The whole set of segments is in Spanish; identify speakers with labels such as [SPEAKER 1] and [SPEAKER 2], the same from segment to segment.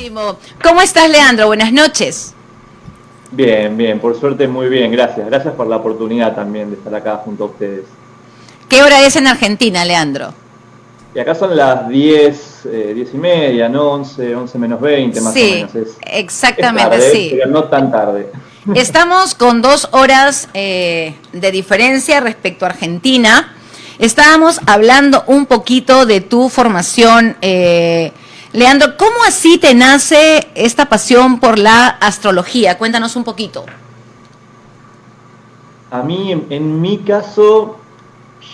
[SPEAKER 1] Buenísimo. ¿Cómo estás, Leandro? Buenas noches.
[SPEAKER 2] Bien, bien, por suerte muy bien, gracias. Gracias por la oportunidad también de estar acá junto a ustedes.
[SPEAKER 1] ¿Qué hora es en Argentina, Leandro?
[SPEAKER 2] Y acá son las 10, 10 y media, ¿no? 11, 11 menos 20 más o
[SPEAKER 1] Sí,
[SPEAKER 2] menos.
[SPEAKER 1] exactamente,
[SPEAKER 2] Es tarde,
[SPEAKER 1] sí.
[SPEAKER 2] pero no tan tarde.
[SPEAKER 1] Estamos con 2 horas de diferencia respecto a Argentina. Estábamos hablando un poquito de tu formación. Leandro, ¿cómo así te nace esta pasión por la astrología? Cuéntanos un poquito.
[SPEAKER 2] A mí, en mi caso,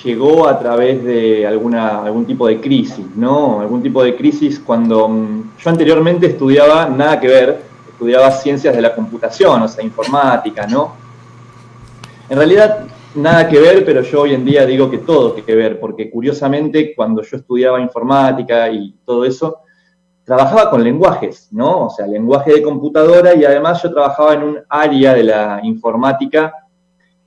[SPEAKER 2] llegó a través de algún tipo de crisis, ¿no? Algún tipo de crisis cuando yo anteriormente estudiaba, nada que ver, estudiaba ciencias de la computación, o sea, informática, ¿no? En realidad, nada que ver, pero yo hoy en día digo que todo tiene que ver, porque curiosamente, cuando yo estudiaba informática y todo eso, trabajaba con lenguajes, ¿no? O sea, lenguaje de computadora, y además yo trabajaba en un área de la informática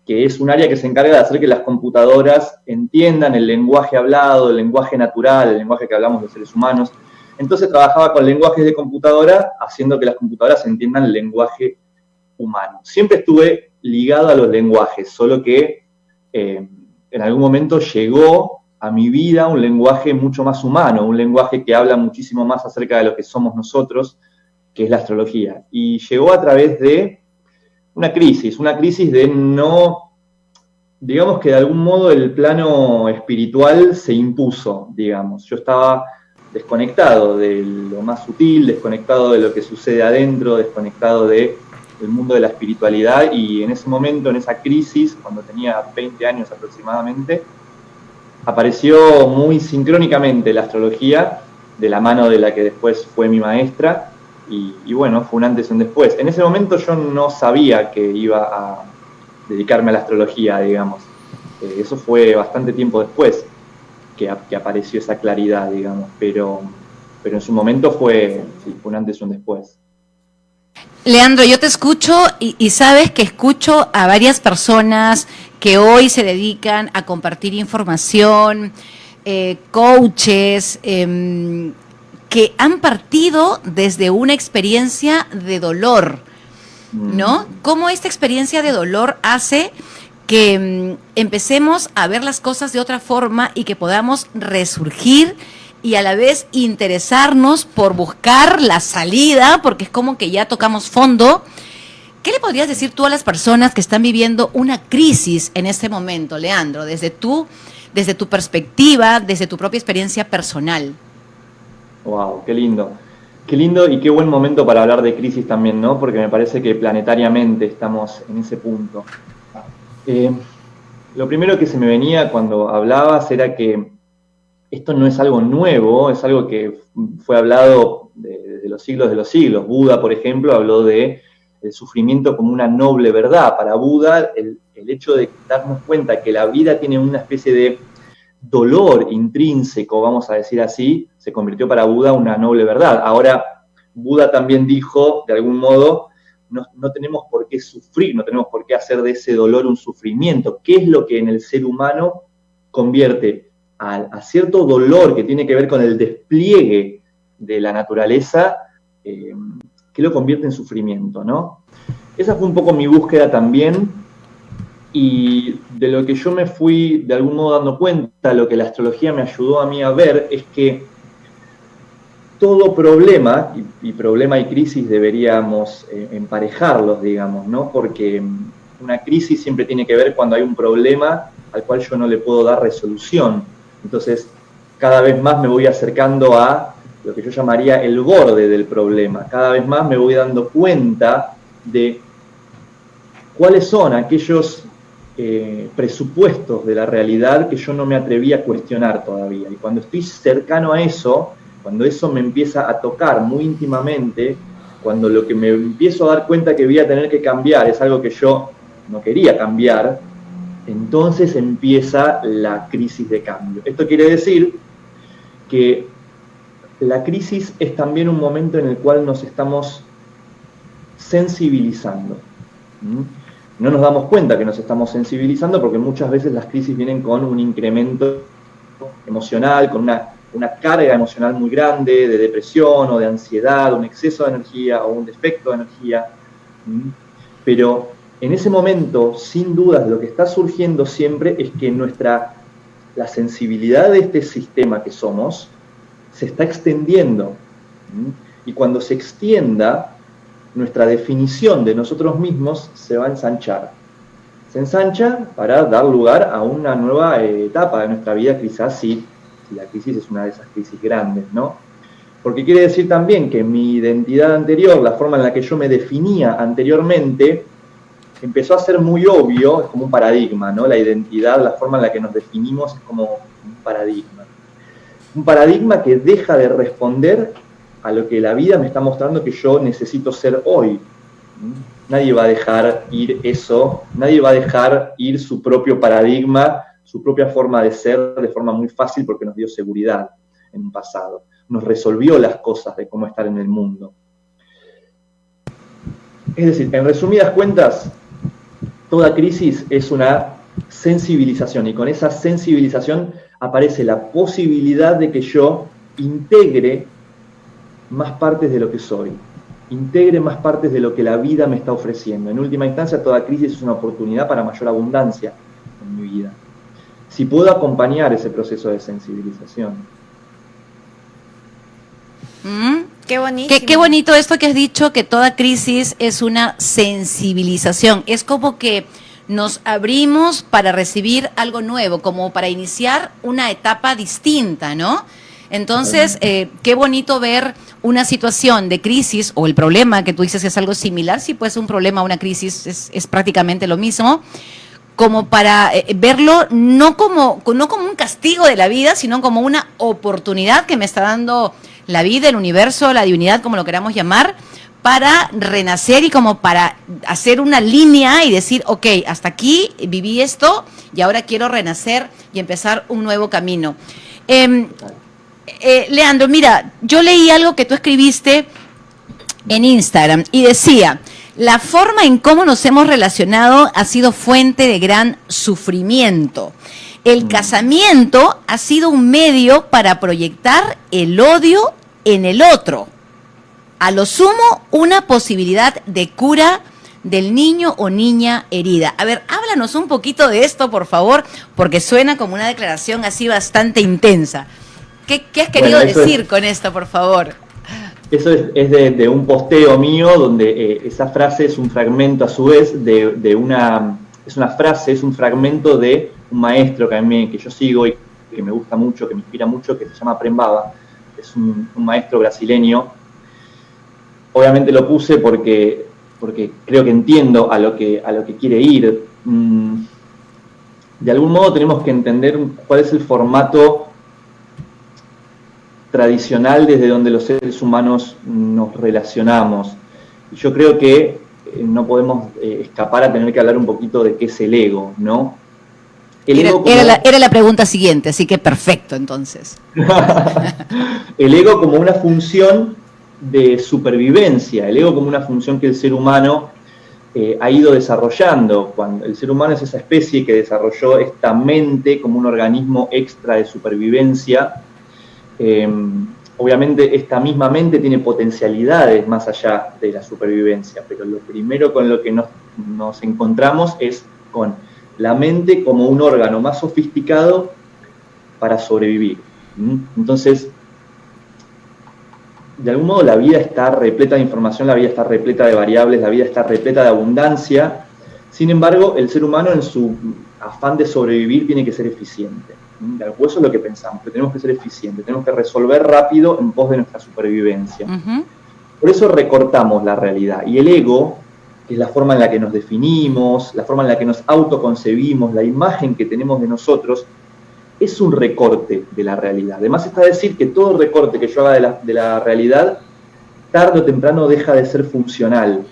[SPEAKER 2] que es un área que se encarga de hacer que las computadoras entiendan el lenguaje hablado, el lenguaje natural, el lenguaje que hablamos los seres humanos. Entonces trabajaba con lenguajes de computadora, haciendo que las computadoras entiendan el lenguaje humano. Siempre estuve ligado a los lenguajes, solo que en algún momento llegó a mi vida un lenguaje mucho más humano, un lenguaje que habla muchísimo más acerca de lo que somos nosotros, que es la astrología. Y llegó a través de una crisis de no, digamos que de algún modo el plano espiritual se impuso, digamos. Yo estaba desconectado de lo más sutil, desconectado de lo que sucede adentro, desconectado del mundo de la espiritualidad, y en ese momento, en esa crisis, cuando tenía 20 años aproximadamente, apareció muy sincrónicamente la astrología, de la mano de la que después fue mi maestra, y bueno, fue un antes y un después. En ese momento yo no sabía que iba a dedicarme a la astrología, digamos. Eso fue bastante tiempo después que apareció esa claridad, digamos, pero en su momento fue un antes y un después.
[SPEAKER 1] Leandro, yo te escucho y sabes que escucho a varias personas que hoy se dedican a compartir información, coaches, que han partido desde una experiencia de dolor, ¿no? ¿Cómo esta experiencia de dolor hace que empecemos a ver las cosas de otra forma y que podamos resurgir y a la vez interesarnos por buscar la salida, porque es como que ya tocamos fondo? ¿Qué le podrías decir tú a las personas que están viviendo una crisis en este momento, Leandro, desde tu perspectiva, desde tu propia experiencia personal?
[SPEAKER 2] Wow, qué lindo. Qué lindo y qué buen momento para hablar de crisis también, ¿no? Porque me parece que planetariamente estamos en ese punto. Lo primero que se me venía cuando hablabas era que esto no es algo nuevo, es algo que fue hablado desde los siglos de los siglos. Buda, por ejemplo, habló de el sufrimiento como una noble verdad. Para Buda, el hecho de darnos cuenta que la vida tiene una especie de dolor intrínseco, vamos a decir así, se convirtió para Buda una noble verdad. Ahora, Buda también dijo, de algún modo, no tenemos por qué sufrir, no tenemos por qué hacer de ese dolor un sufrimiento. ¿Qué es lo que en el ser humano convierte a cierto dolor que tiene que ver con el despliegue de la naturaleza, que lo convierte en sufrimiento, ¿no? Esa fue un poco mi búsqueda también, y de lo que yo me fui de algún modo dando cuenta, lo que la astrología me ayudó a mí a ver, es que todo problema, y problema y crisis deberíamos emparejarlos, digamos, ¿no? Porque una crisis siempre tiene que ver cuando hay un problema al cual yo no le puedo dar resolución. Entonces, cada vez más me voy acercando a lo que yo llamaría el borde del problema. Cada vez más me voy dando cuenta de cuáles son aquellos presupuestos de la realidad que yo no me atreví a cuestionar todavía. Y cuando estoy cercano a eso, cuando eso me empieza a tocar muy íntimamente, cuando lo que me empiezo a dar cuenta que voy a tener que cambiar es algo que yo no quería cambiar, entonces empieza la crisis de cambio. Esto quiere decir que la crisis es también un momento en el cual nos estamos sensibilizando. No nos damos cuenta que nos estamos sensibilizando porque muchas veces las crisis vienen con un incremento emocional, con una una carga emocional muy grande, de depresión o de ansiedad, un exceso de energía o un defecto de energía. Pero en ese momento, sin dudas, lo que está surgiendo siempre es que la sensibilidad de este sistema que somos se está extendiendo. Y cuando se extienda, nuestra definición de nosotros mismos se va a ensanchar. Se ensancha para dar lugar a una nueva etapa de nuestra vida, quizás si la crisis es una de esas crisis grandes, ¿no? Porque quiere decir también que mi identidad anterior, la forma en la que yo me definía anteriormente, empezó a ser muy obvio, es como un paradigma, ¿no? La identidad, la forma en la que nos definimos es como un paradigma. Un paradigma que deja de responder a lo que la vida me está mostrando que yo necesito ser hoy. Nadie va a dejar ir eso, nadie va a dejar ir su propio paradigma, su propia forma de ser de forma muy fácil porque nos dio seguridad en un pasado. Nos resolvió las cosas de cómo estar en el mundo. Es decir, en resumidas cuentas, toda crisis es una sensibilización y con esa sensibilización aparece la posibilidad de que yo integre más partes de lo que soy, integre más partes de lo que la vida me está ofreciendo. En última instancia, toda crisis es una oportunidad para mayor abundancia en mi vida. Si puedo acompañar ese proceso de sensibilización.
[SPEAKER 1] Qué bonito. Qué bonito esto que has dicho, que toda crisis es una sensibilización. Es como que nos abrimos para recibir algo nuevo, como para iniciar una etapa distinta, ¿no? Entonces, qué bonito ver una situación de crisis, o el problema que tú dices que es algo similar, si puede ser un problema o una crisis, es prácticamente lo mismo, como para verlo no como un castigo de la vida, sino como una oportunidad que me está dando la vida, el universo, la divinidad, como lo queramos llamar, para renacer y como para hacer una línea y decir, ok, hasta aquí viví esto y ahora quiero renacer y empezar un nuevo camino. Leandro, mira, yo leí algo que tú escribiste en Instagram y decía: la forma en cómo nos hemos relacionado ha sido fuente de gran sufrimiento. El casamiento ha sido un medio para proyectar el odio en el otro. A lo sumo, una posibilidad de cura del niño o niña herida. A ver, háblanos un poquito de esto, por favor, porque suena como una declaración así bastante intensa. ¿Qué has querido decir con esto, por favor?
[SPEAKER 2] Eso es de un posteo mío, donde esa frase es un fragmento a su vez es un fragmento de un maestro que yo sigo y que me gusta mucho, que me inspira mucho, que se llama Prem Baba. Es un maestro brasileño. Obviamente lo puse porque creo que entiendo a lo que quiere ir. De algún modo tenemos que entender cuál es el formato tradicional desde donde los seres humanos nos relacionamos. Y yo creo que no podemos escapar a tener que hablar un poquito de qué es el ego, ¿no?
[SPEAKER 1] Era la pregunta siguiente, así que perfecto, entonces.
[SPEAKER 2] El ego como una función de supervivencia, el ego como una función que el ser humano ha ido desarrollando. Cuando el ser humano es esa especie que desarrolló esta mente como un organismo extra de supervivencia. Obviamente esta misma mente tiene potencialidades más allá de la supervivencia, pero lo primero con lo que nos encontramos es con la mente como un órgano más sofisticado para sobrevivir. Entonces, de algún modo la vida está repleta de información, la vida está repleta de variables, la vida está repleta de abundancia. Sin embargo, el ser humano en su afán de sobrevivir tiene que ser eficiente. Eso es lo que pensamos, que tenemos que ser eficientes, tenemos que resolver rápido en pos de nuestra supervivencia. Por eso recortamos la realidad. Y el ego, que es la forma en la que nos definimos, la forma en la que nos autoconcebimos, la imagen que tenemos de nosotros, es un recorte de la realidad. Además está decir que todo recorte que yo haga de la realidad, tarde o temprano deja de ser funcional,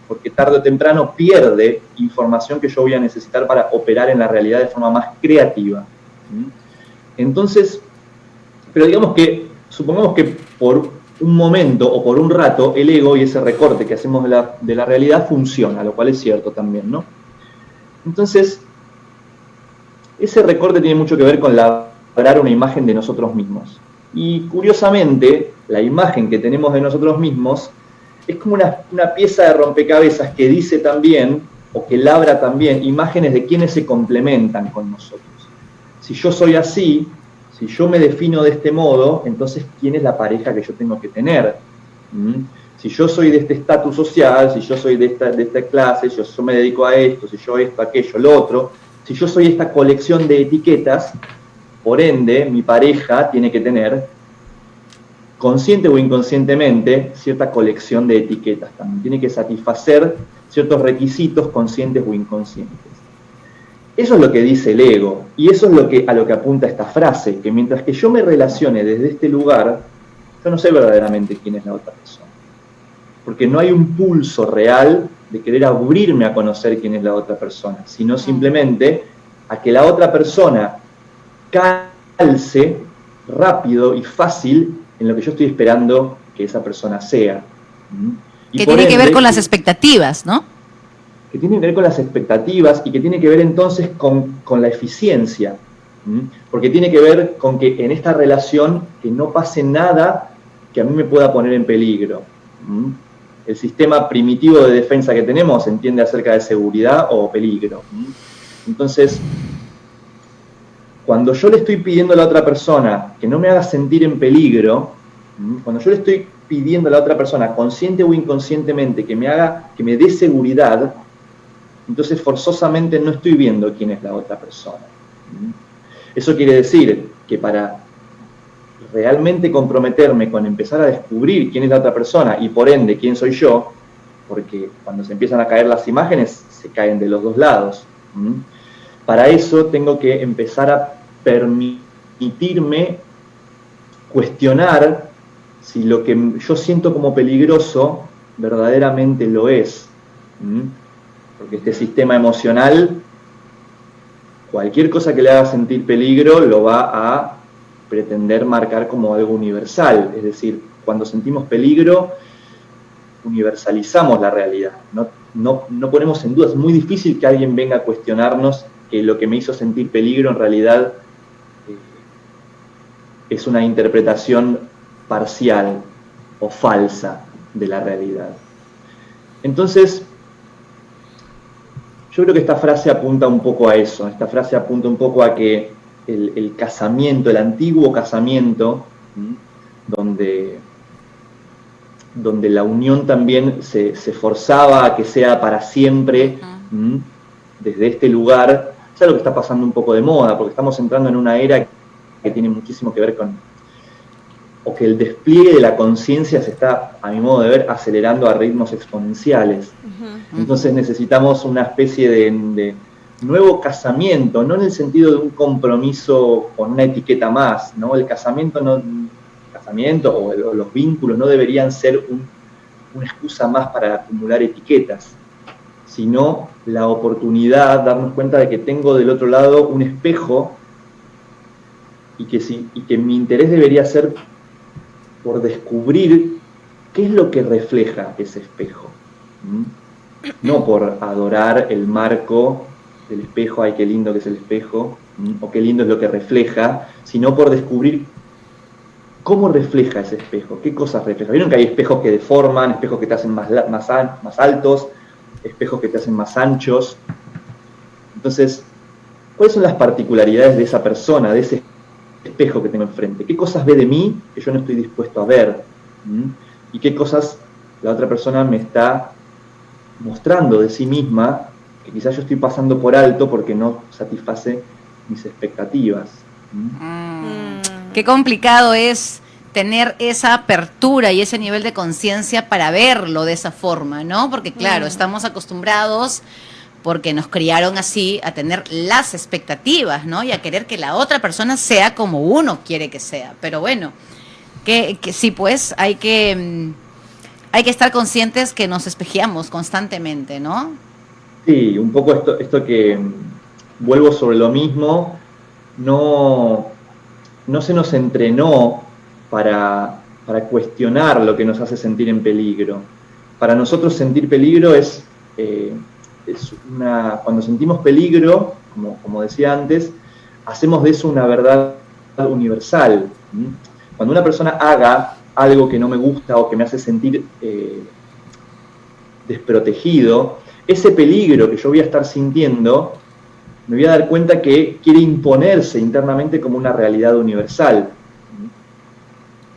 [SPEAKER 2] porque tarde o temprano pierde información que yo voy a necesitar para operar en la realidad de forma más creativa. Entonces, pero supongamos que por un momento o por un rato el ego y ese recorte que hacemos de la realidad funciona, lo cual es cierto también, ¿no? Entonces, ese recorte tiene mucho que ver con lograr una imagen de nosotros mismos. Y curiosamente, la imagen que tenemos de nosotros mismos es como una pieza de rompecabezas que dice también, o que labra también, imágenes de quienes se complementan con nosotros. Si yo soy así, si yo me defino de este modo, entonces ¿quién es la pareja que yo tengo que tener? Si yo soy de este estatus social, si yo soy de esta clase, si yo me dedico a esto, si yo esto, aquello, lo otro, si yo soy esta colección de etiquetas, por ende, mi pareja tiene que tener, consciente o inconscientemente, cierta colección de etiquetas también. Tiene que satisfacer ciertos requisitos conscientes o inconscientes. Eso es lo que dice el ego, y eso es a lo que apunta esta frase, que mientras que yo me relacione desde este lugar, yo no sé verdaderamente quién es la otra persona. Porque no hay un pulso real de querer abrirme a conocer quién es la otra persona, sino simplemente a que la otra persona calce rápido y fácil en lo que yo estoy esperando que esa persona sea. Y
[SPEAKER 1] que tiene que ver con las expectativas, ¿no?
[SPEAKER 2] Que tiene que ver con las expectativas y que tiene que ver entonces con la eficiencia. Porque tiene que ver con que en esta relación que no pase nada que a mí me pueda poner en peligro. El sistema primitivo de defensa que tenemos entiende acerca de seguridad o peligro. Entonces, cuando yo le estoy pidiendo a la otra persona que no me haga sentir en peligro, cuando yo le estoy pidiendo a la otra persona, consciente o inconscientemente, que me dé seguridad, entonces forzosamente no estoy viendo quién es la otra persona. Eso quiere decir que para realmente comprometerme con empezar a descubrir quién es la otra persona y por ende quién soy yo, porque cuando se empiezan a caer las imágenes, se caen de los dos lados. Para eso tengo que empezar a permitirme cuestionar si lo que yo siento como peligroso verdaderamente lo es. Porque este sistema emocional, cualquier cosa que le haga sentir peligro lo va a pretender marcar como algo universal. Es decir, cuando sentimos peligro, universalizamos la realidad. No ponemos en duda. Es muy difícil que alguien venga a cuestionarnos que lo que me hizo sentir peligro en realidad es una interpretación parcial o falsa de la realidad. Entonces, yo creo que esta frase apunta un poco a eso. Esta frase apunta un poco a que el casamiento, el antiguo casamiento, donde la unión también se forzaba a que sea para siempre, desde este lugar, es algo que está pasando un poco de moda, porque estamos entrando en una era que tiene muchísimo que ver o que el despliegue de la conciencia se está, a mi modo de ver, acelerando a ritmos exponenciales. Entonces necesitamos una especie de nuevo casamiento, no en el sentido de un compromiso con una etiqueta más, ¿no? El casamiento o los vínculos no deberían ser una excusa más para acumular etiquetas, sino la oportunidad, darnos cuenta de que tengo del otro lado un espejo y que mi interés debería ser por descubrir qué es lo que refleja ese espejo. No por adorar el marco del espejo, ay, qué lindo que es el espejo, o qué lindo es lo que refleja, sino por descubrir cómo refleja ese espejo, qué cosas refleja. ¿Vieron que hay espejos que deforman, espejos que te hacen más altos, espejos que te hacen más anchos? Entonces, ¿cuáles son las particularidades de esa persona, de ese espejo que tengo enfrente? ¿Qué cosas ve de mí que yo no estoy dispuesto a ver? ¿Y qué cosas la otra persona me está mostrando de sí misma que quizás yo estoy pasando por alto porque no satisface mis expectativas?
[SPEAKER 1] Qué complicado es tener esa apertura y ese nivel de conciencia para verlo de esa forma, ¿no? Porque claro, estamos acostumbrados, porque nos criaron así, a tener las expectativas, ¿no? Y a querer que la otra persona sea como uno quiere que sea. Pero bueno, que sí, pues hay que estar conscientes que nos espejeamos constantemente, ¿no?
[SPEAKER 2] Sí, un poco esto que vuelvo sobre lo mismo, no se nos entrenó para cuestionar lo que nos hace sentir en peligro. Para nosotros sentir peligro es cuando sentimos peligro, como decía antes, hacemos de eso una verdad universal. Cuando una persona haga algo que no me gusta o que me hace sentir desprotegido, ese peligro que yo voy a estar sintiendo, me voy a dar cuenta que quiere imponerse internamente como una realidad universal.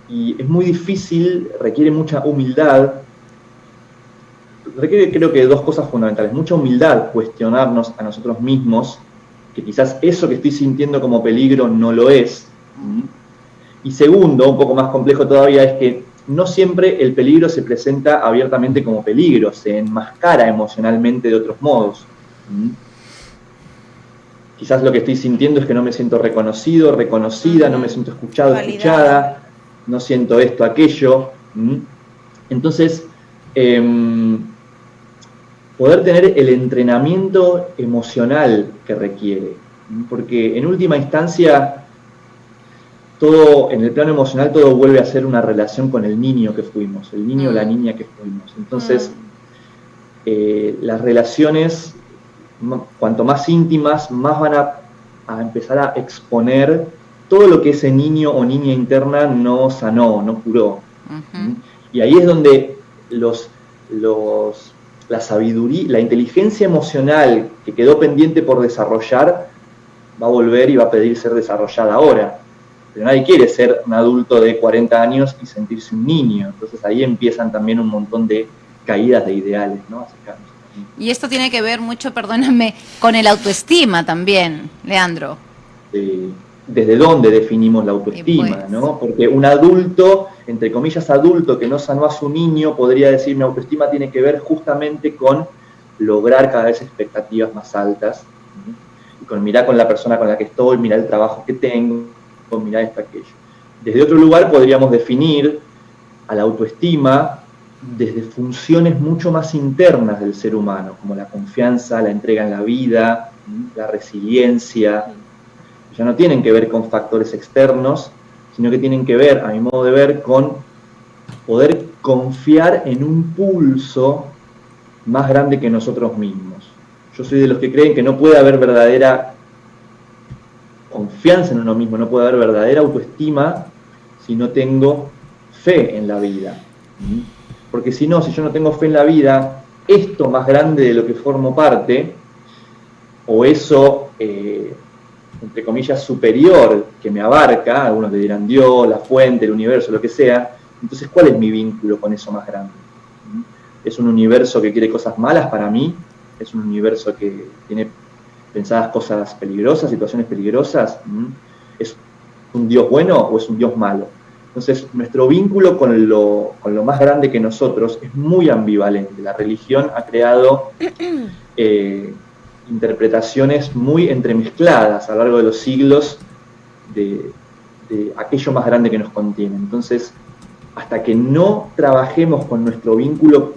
[SPEAKER 2] Y es muy difícil, requiere mucha humildad, requiere creo que dos cosas fundamentales, mucha humildad, cuestionarnos a nosotros mismos, que quizás eso que estoy sintiendo como peligro no lo es. Y segundo, un poco más complejo todavía, es que no siempre el peligro se presenta abiertamente como peligro, se enmascara emocionalmente de otros modos. Quizás lo que estoy sintiendo es que no me siento reconocido, reconocida, no me siento escuchado, escuchada, no siento esto, aquello. Entonces, poder tener el entrenamiento emocional que requiere, porque en última instancia, todo, en el plano emocional, todo vuelve a ser una relación con el niño que fuimos, el niño o la niña que fuimos. Entonces, las relaciones, cuanto más íntimas, más van a empezar a exponer todo lo que ese niño o niña interna no sanó, no curó. Y ahí es donde la sabiduría, la inteligencia emocional que quedó pendiente por desarrollar, va a volver y va a pedir ser desarrollada ahora. Pero nadie quiere ser un adulto de 40 años y sentirse un niño. Entonces ahí empiezan también un montón de caídas de ideales, ¿no?
[SPEAKER 1] Y esto tiene que ver mucho, perdóname, con el autoestima también, Leandro.
[SPEAKER 2] ¿Desde dónde definimos la autoestima? Pues, ¿no? Porque un adulto, entre comillas adulto, que no sanó a su niño, podría decir: mi autoestima tiene que ver justamente con lograr cada vez expectativas más altas, y con mirar con la persona con la que estoy, mirar el trabajo que tengo, con mirar esto, aquello. Desde otro lugar podríamos definir a la autoestima desde funciones mucho más internas del ser humano, como la confianza, la entrega en la vida, la resiliencia. Ya no tienen que ver con factores externos, sino que tienen que ver, a mi modo de ver, con poder confiar en un pulso más grande que nosotros mismos. Yo soy de los que creen que no puede haber verdadera confianza en uno mismo, no puede haber verdadera autoestima si no tengo fe en la vida. Porque si no, si yo no tengo fe en la vida, esto más grande de lo que formo parte, o eso, entre comillas, superior que me abarca, algunos le dirán Dios, la fuente, el universo, lo que sea, entonces, ¿cuál es mi vínculo con eso más grande? ¿Es un universo que quiere cosas malas para mí? ¿Es un universo que tiene pensadas cosas peligrosas, situaciones peligrosas? ¿Es un Dios bueno o es un Dios malo? Entonces, nuestro vínculo con lo más grande que nosotros es muy ambivalente. La religión ha creado interpretaciones muy entremezcladas a lo largo de los siglos de aquello más grande que nos contiene. Entonces, hasta que no trabajemos con nuestro vínculo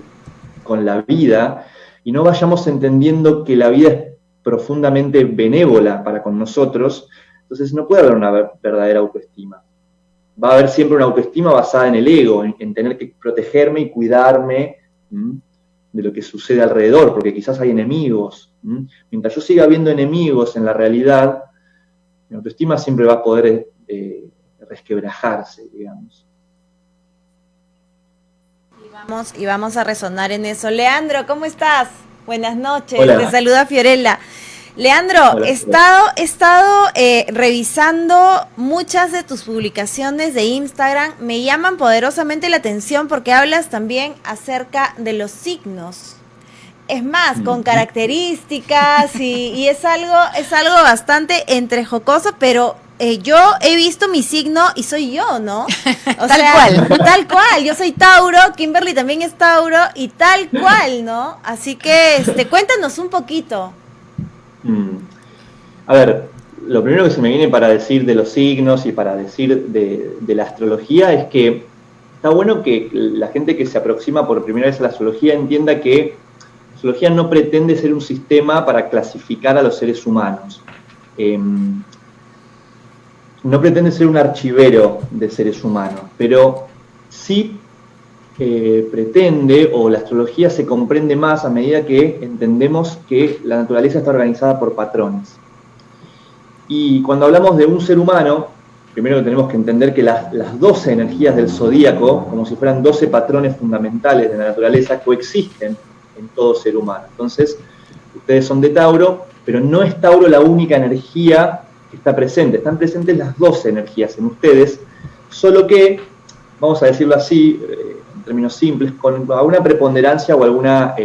[SPEAKER 2] con la vida y no vayamos entendiendo que la vida es profundamente benévola para con nosotros, entonces no puede haber una verdadera autoestima. Va a haber siempre una autoestima basada en el ego, en tener que protegerme y cuidarme de lo que sucede alrededor, porque quizás hay enemigos. Mientras yo siga viendo enemigos en la realidad, mi autoestima siempre va a poder resquebrajarse, digamos.
[SPEAKER 3] Y vamos a resonar en eso. Leandro, ¿cómo estás? Buenas noches.
[SPEAKER 2] Hola.
[SPEAKER 3] Te saluda Fiorella. Leandro,
[SPEAKER 2] Hola,
[SPEAKER 3] he estado revisando muchas de tus publicaciones de Instagram. Me llaman poderosamente la atención porque hablas también acerca de los signos. Es más, con características y es algo bastante entre jocoso, pero yo he visto mi signo y soy yo, ¿no? Tal cual. Yo soy Tauro, Kimberly también es Tauro y tal cual, ¿no? Así que cuéntanos un poquito.
[SPEAKER 2] A ver, lo primero que se me viene para decir de los signos y para decir de la astrología es que está bueno que la gente que se aproxima por primera vez a la astrología entienda que la astrología no pretende ser un sistema para clasificar a los seres humanos. No pretende ser un archivero de seres humanos, pero sí pretende, o la astrología se comprende más a medida que entendemos que la naturaleza está organizada por patrones. Y cuando hablamos de un ser humano, primero tenemos que entender que las 12 energías del zodíaco, como si fueran 12 patrones fundamentales de la naturaleza, coexisten en todo ser humano. Entonces, ustedes son de Tauro, pero no es Tauro la única energía que está presente. Están presentes las 12 energías en ustedes, solo que, vamos a decirlo así, en términos simples, con alguna preponderancia o alguna,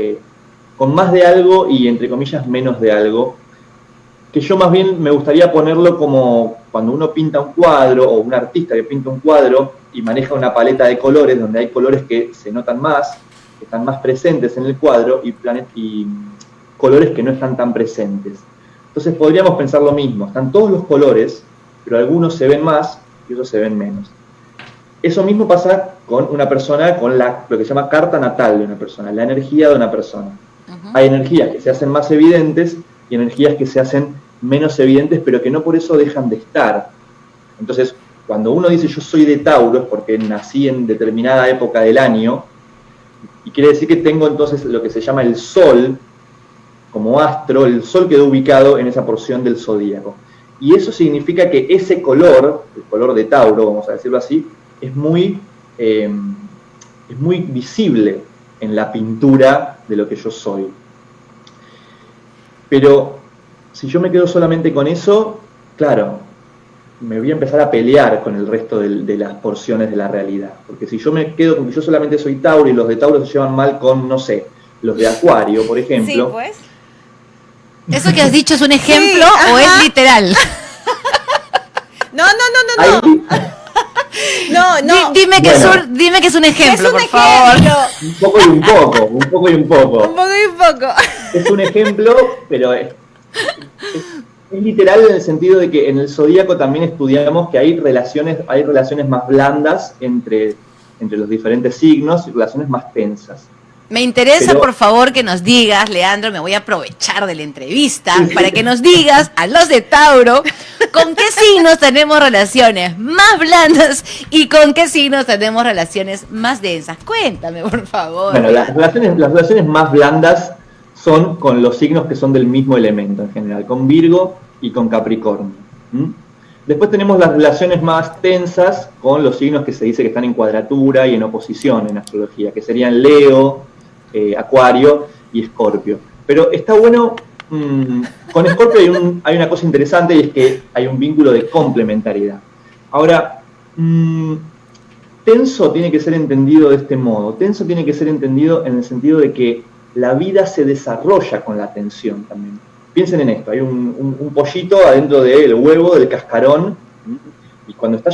[SPEAKER 2] con más de algo y, entre comillas, menos de algo, que yo más bien me gustaría ponerlo como cuando uno pinta un cuadro, o un artista que pinta un cuadro y maneja una paleta de colores, donde hay colores que se notan más, que están más presentes en el cuadro, y colores que no están tan presentes. Entonces podríamos pensar lo mismo, están todos los colores, pero algunos se ven más y otros se ven menos. Eso mismo pasa con una persona, con lo que se llama carta natal de una persona, la energía de una persona. Hay energías que se hacen más evidentes y energías que se hacen menos evidentes, pero que no por eso dejan de estar. Entonces, cuando uno dice yo soy de Tauro, es porque nací en determinada época del año, y quiere decir que tengo entonces lo que se llama el Sol, como astro, el Sol quedó ubicado en esa porción del zodíaco. Y eso significa que ese color, el color de Tauro, vamos a decirlo así, es muy visible en la pintura de lo que yo soy. Pero si yo me quedo solamente con eso, claro, me voy a empezar a pelear con el resto de las porciones de la realidad. Porque si yo me quedo con que yo solamente soy Tauro y los de Tauro se llevan mal con, no sé, los de Acuario, por ejemplo.
[SPEAKER 3] Sí, pues.
[SPEAKER 1] ¿Eso que has dicho es un ejemplo o es literal?
[SPEAKER 3] No.
[SPEAKER 1] Dime que es un ejemplo, por favor.
[SPEAKER 2] Un poco y un poco.
[SPEAKER 3] Un poco y un poco.
[SPEAKER 2] Es un ejemplo, pero es literal en el sentido de que en el zodíaco también estudiamos que hay relaciones más blandas entre los diferentes signos y relaciones más tensas.
[SPEAKER 1] Me interesa, por favor, que nos digas, Leandro, me voy a aprovechar de la entrevista para que nos digas a los de Tauro con qué signos tenemos relaciones más blandas y con qué signos tenemos relaciones más densas. Cuéntame, por favor.
[SPEAKER 2] Bueno, las relaciones más blandas son con los signos que son del mismo elemento en general, con Virgo y con Capricornio. Después tenemos las relaciones más tensas con los signos que se dice que están en cuadratura y en oposición en astrología, que serían Leo, Acuario y Escorpio. Pero está bueno, con Escorpio hay una cosa interesante, y es que hay un vínculo de complementariedad. Ahora, tenso tiene que ser entendido de este modo. Tenso tiene que ser entendido en el sentido de que la vida se desarrolla con la tensión también. Piensen en esto, hay un pollito adentro del huevo, del cascarón, y cuando está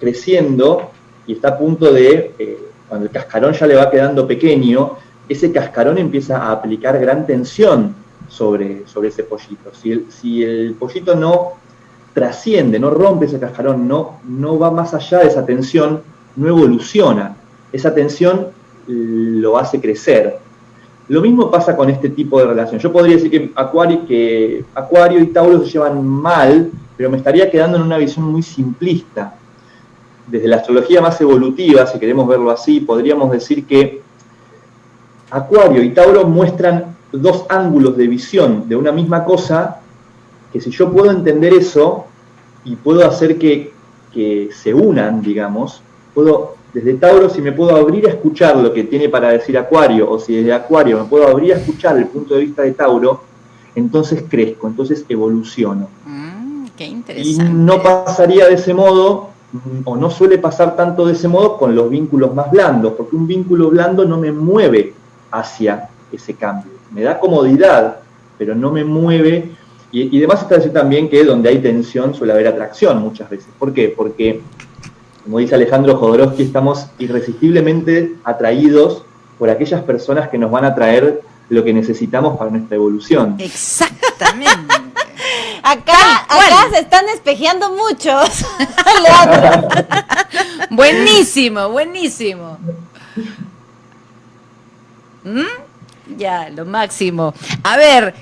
[SPEAKER 2] creciendo y está a punto de, cuando el cascarón ya le va quedando pequeño, ese cascarón empieza a aplicar gran tensión sobre ese pollito. Si el pollito no trasciende, no rompe ese cascarón, no va más allá de esa tensión, no evoluciona. Esa tensión lo hace crecer. Lo mismo pasa con este tipo de relación. Yo podría decir que Acuario y Tauro se llevan mal, pero me estaría quedando en una visión muy simplista. Desde la astrología más evolutiva, si queremos verlo así, podríamos decir que Acuario y Tauro muestran dos ángulos de visión de una misma cosa, que si yo puedo entender eso y puedo hacer que se unan, digamos, desde Tauro, si me puedo abrir a escuchar lo que tiene para decir Acuario, o si desde Acuario me puedo abrir a escuchar el punto de vista de Tauro, entonces crezco, entonces evoluciono.
[SPEAKER 1] Qué interesante.
[SPEAKER 2] Y no pasaría de ese modo, o no suele pasar tanto de ese modo con los vínculos más blandos, porque un vínculo blando no me mueve hacia ese cambio. Me da comodidad, pero no me mueve. Y además está decir también que donde hay tensión suele haber atracción muchas veces. ¿Por qué? Porque, como dice Alejandro Jodorowsky, estamos irresistiblemente atraídos por aquellas personas que nos van a traer lo que necesitamos para nuestra evolución.
[SPEAKER 1] Exactamente.
[SPEAKER 3] Acá se están espejeando muchos. Leandro.
[SPEAKER 1] Buenísimo. Ya, lo máximo. A ver,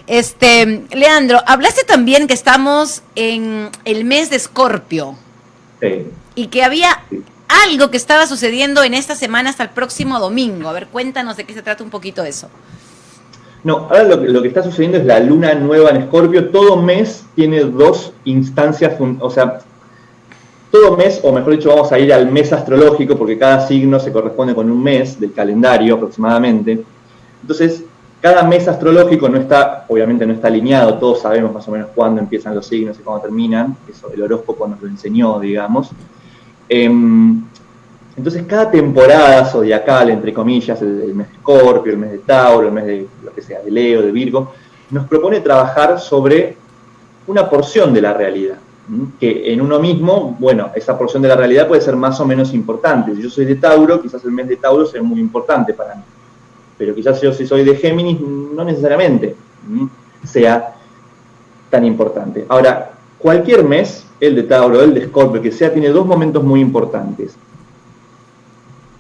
[SPEAKER 1] Leandro, hablaste también que estamos en el mes de Escorpio.
[SPEAKER 2] Sí.
[SPEAKER 1] Y que había algo que estaba sucediendo en esta semana hasta el próximo domingo. A ver, cuéntanos de qué se trata un poquito eso.
[SPEAKER 2] No, ahora lo que está sucediendo es la luna nueva en Escorpio. Todo mes tiene dos instancias, o sea, todo mes, o mejor dicho, vamos a ir al mes astrológico, porque cada signo se corresponde con un mes del calendario aproximadamente. Entonces, cada mes astrológico obviamente no está alineado, todos sabemos más o menos cuándo empiezan los signos y cuándo terminan, eso el horóscopo nos lo enseñó, digamos. Entonces, cada temporada zodiacal, entre comillas, el mes de Escorpio, el mes de Tauro, el mes de lo que sea, de Leo, de Virgo, nos propone trabajar sobre una porción de la realidad, que en uno mismo, bueno, esa porción de la realidad puede ser más o menos importante. Si yo soy de Tauro, quizás el mes de Tauro sea muy importante para mí, pero quizás yo si soy de Géminis, no necesariamente sea tan importante. Ahora, cualquier mes, el de Tauro, el de Escorpio, que sea, tiene dos momentos muy importantes.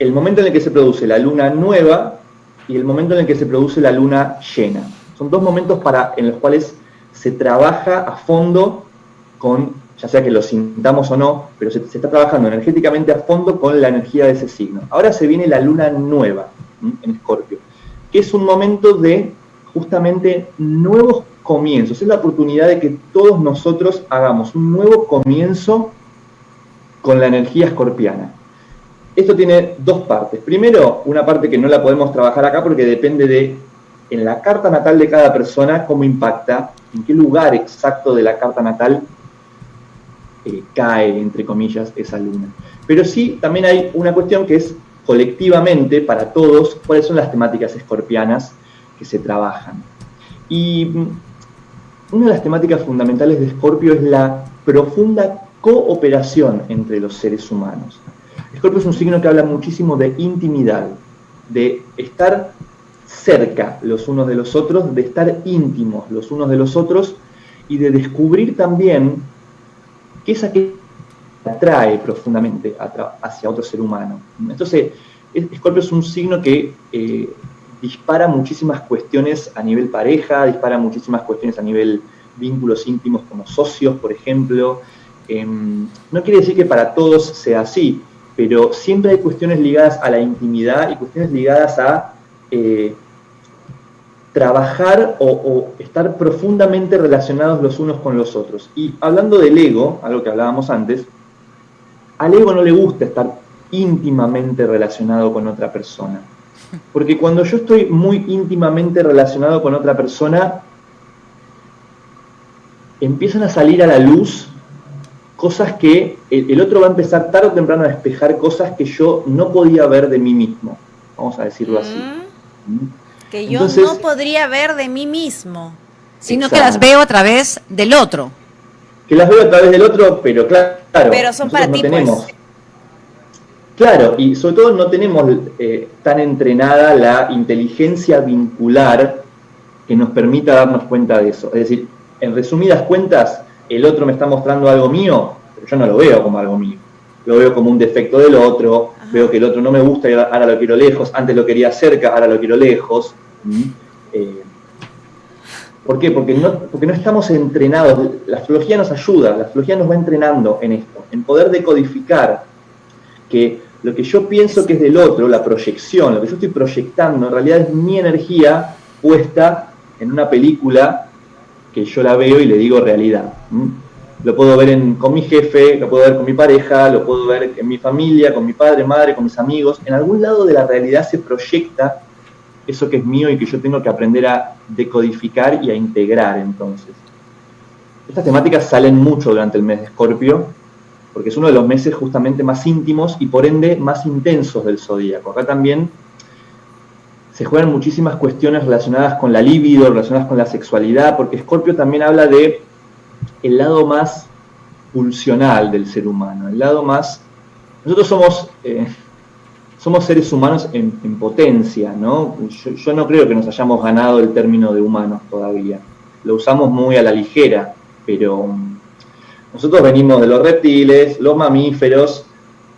[SPEAKER 2] El momento en el que se produce la luna nueva y el momento en el que se produce la luna llena. Son dos momentos en los cuales se trabaja a fondo con, ya sea que lo sintamos o no, pero se está trabajando energéticamente a fondo con la energía de ese signo. Ahora se viene la luna nueva en Escorpio, que es un momento de justamente nuevos comienzos. Es la oportunidad de que todos nosotros hagamos un nuevo comienzo con la energía escorpiana. Esto tiene dos partes. Primero, una parte que no la podemos trabajar acá porque depende de, en la carta natal de cada persona, cómo impacta, en qué lugar exacto de la carta natal cae, entre comillas, esa luna. Pero sí, también hay una cuestión que es colectivamente, para todos, cuáles son las temáticas escorpianas que se trabajan. Y una de las temáticas fundamentales de Escorpio es la profunda cooperación entre los seres humanos. Escorpio es un signo que habla muchísimo de intimidad, de estar cerca los unos de los otros, de estar íntimos los unos de los otros y de descubrir también qué es aquello que atrae profundamente hacia otro ser humano. Entonces, Escorpio es un signo que dispara muchísimas cuestiones a nivel pareja, dispara muchísimas cuestiones a nivel vínculos íntimos como socios, por ejemplo. No quiere decir que para todos sea así, pero siempre hay cuestiones ligadas a la intimidad y cuestiones ligadas a trabajar o estar profundamente relacionados los unos con los otros. Y hablando del ego, algo que hablábamos antes, al ego no le gusta estar íntimamente relacionado con otra persona. Porque cuando yo estoy muy íntimamente relacionado con otra persona, empiezan a salir a la luz cosas que el otro va a empezar tarde o temprano a despejar cosas que yo no podía ver de mí mismo, vamos a decirlo así.
[SPEAKER 3] Que yo no podría ver de mí mismo.
[SPEAKER 1] Sino que las veo a través del otro.
[SPEAKER 2] Que las veo a través del otro, pero claro.
[SPEAKER 3] Pero son para ti, pues.
[SPEAKER 2] Claro, y sobre todo no tenemos tan entrenada la inteligencia vincular que nos permita darnos cuenta de eso. Es decir, en resumidas cuentas, el otro me está mostrando algo mío, pero yo no lo veo como algo mío. Lo veo como un defecto del otro, veo que el otro no me gusta y ahora lo quiero lejos, antes lo quería cerca, ahora lo quiero lejos. ¿Por qué? Porque no estamos entrenados. La astrología nos ayuda, la astrología nos va entrenando en esto, en poder decodificar que lo que yo pienso que es del otro, la proyección, lo que yo estoy proyectando, en realidad es mi energía puesta en una película que yo la veo y le digo realidad. Lo puedo ver con mi jefe, lo puedo ver con mi pareja, lo puedo ver en mi familia, con mi padre, madre, con mis amigos. En algún lado de la realidad se proyecta eso que es mío y que yo tengo que aprender a decodificar y a integrar entonces. Estas temáticas salen mucho durante el mes de Escorpio, porque es uno de los meses justamente más íntimos y por ende más intensos del zodíaco. Acá también se juegan muchísimas cuestiones relacionadas con la libido, relacionadas con la sexualidad, porque Escorpio también habla de el lado más pulsional del ser humano, el lado más... Nosotros somos seres humanos en potencia, ¿no? Yo no creo que nos hayamos ganado el término de humanos todavía. Lo usamos muy a la ligera, pero nosotros venimos de los reptiles, los mamíferos,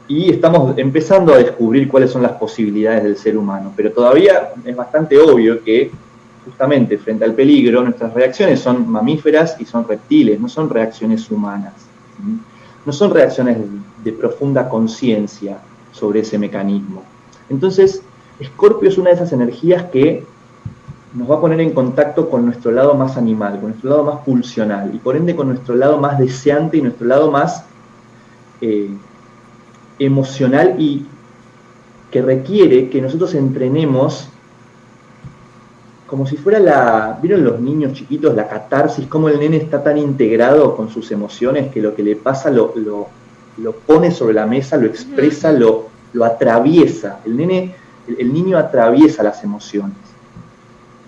[SPEAKER 2] y estamos empezando a descubrir cuáles son las posibilidades del ser humano. Pero todavía es bastante obvio que, justamente frente al peligro, nuestras reacciones son mamíferas y son reptiles, no son reacciones humanas. No son reacciones de profunda conciencia sobre ese mecanismo. Entonces, Escorpio es una de esas energías que nos va a poner en contacto con nuestro lado más animal, con nuestro lado más pulsional, y por ende con nuestro lado más deseante y nuestro lado más emocional y que requiere que nosotros entrenemos como si fuera ¿vieron los niños chiquitos, la catarsis, cómo el nene está tan integrado con sus emociones que lo que le pasa lo pone sobre la mesa, lo expresa, lo atraviesa. El niño atraviesa las emociones.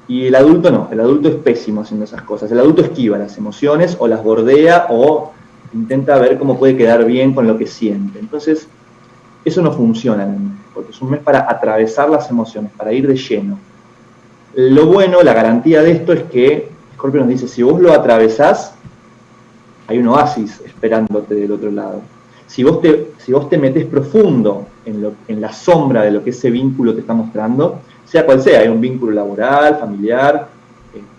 [SPEAKER 2] Y el adulto no, el adulto es pésimo haciendo esas cosas. El adulto esquiva las emociones o las bordea o intenta ver cómo puede quedar bien con lo que siente. Entonces, eso no funciona en el mes, porque es un mes para atravesar las emociones, para ir de lleno. Lo bueno, la garantía de esto es que Scorpio nos dice, si vos lo atravesás, hay un oasis esperándote del otro lado. Si vos te metés profundo en la sombra de lo que ese vínculo te está mostrando, sea cual sea, hay un vínculo laboral, familiar,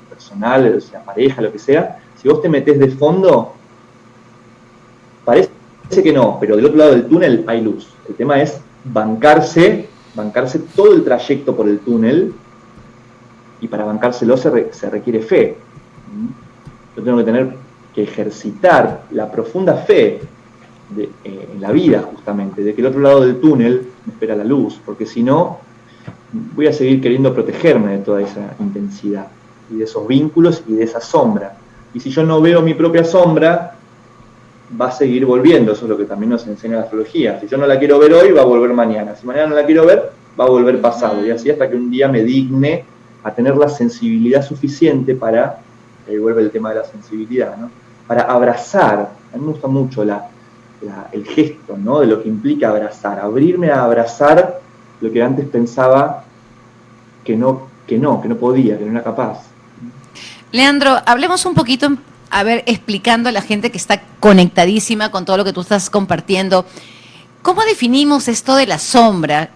[SPEAKER 2] personal, o sea, pareja, lo que sea, si vos te metés de fondo, parece que no, pero del otro lado del túnel hay luz. El tema es bancarse todo el trayecto por el túnel, y para bancárselo se requiere fe. Yo tengo que ejercitar la profunda fe en la vida, justamente, de que el otro lado del túnel me espera la luz, porque si no, voy a seguir queriendo protegerme de toda esa intensidad, y de esos vínculos, y de esa sombra. Y si yo no veo mi propia sombra, va a seguir volviendo. Eso es lo que también nos enseña la astrología. Si yo no la quiero ver hoy, va a volver mañana. Si mañana no la quiero ver, va a volver pasado. Y así hasta que un día me digne a tener la sensibilidad suficiente para, ahí vuelve el tema de la sensibilidad, ¿no? Para abrazar. A mí me gusta mucho el gesto, ¿no? De lo que implica abrazar, abrirme a abrazar lo que antes pensaba que no podía, que no era capaz.
[SPEAKER 1] Leandro, hablemos un poquito, explicando a la gente que está conectadísima con todo lo que tú estás compartiendo. ¿Cómo definimos esto de la sombra?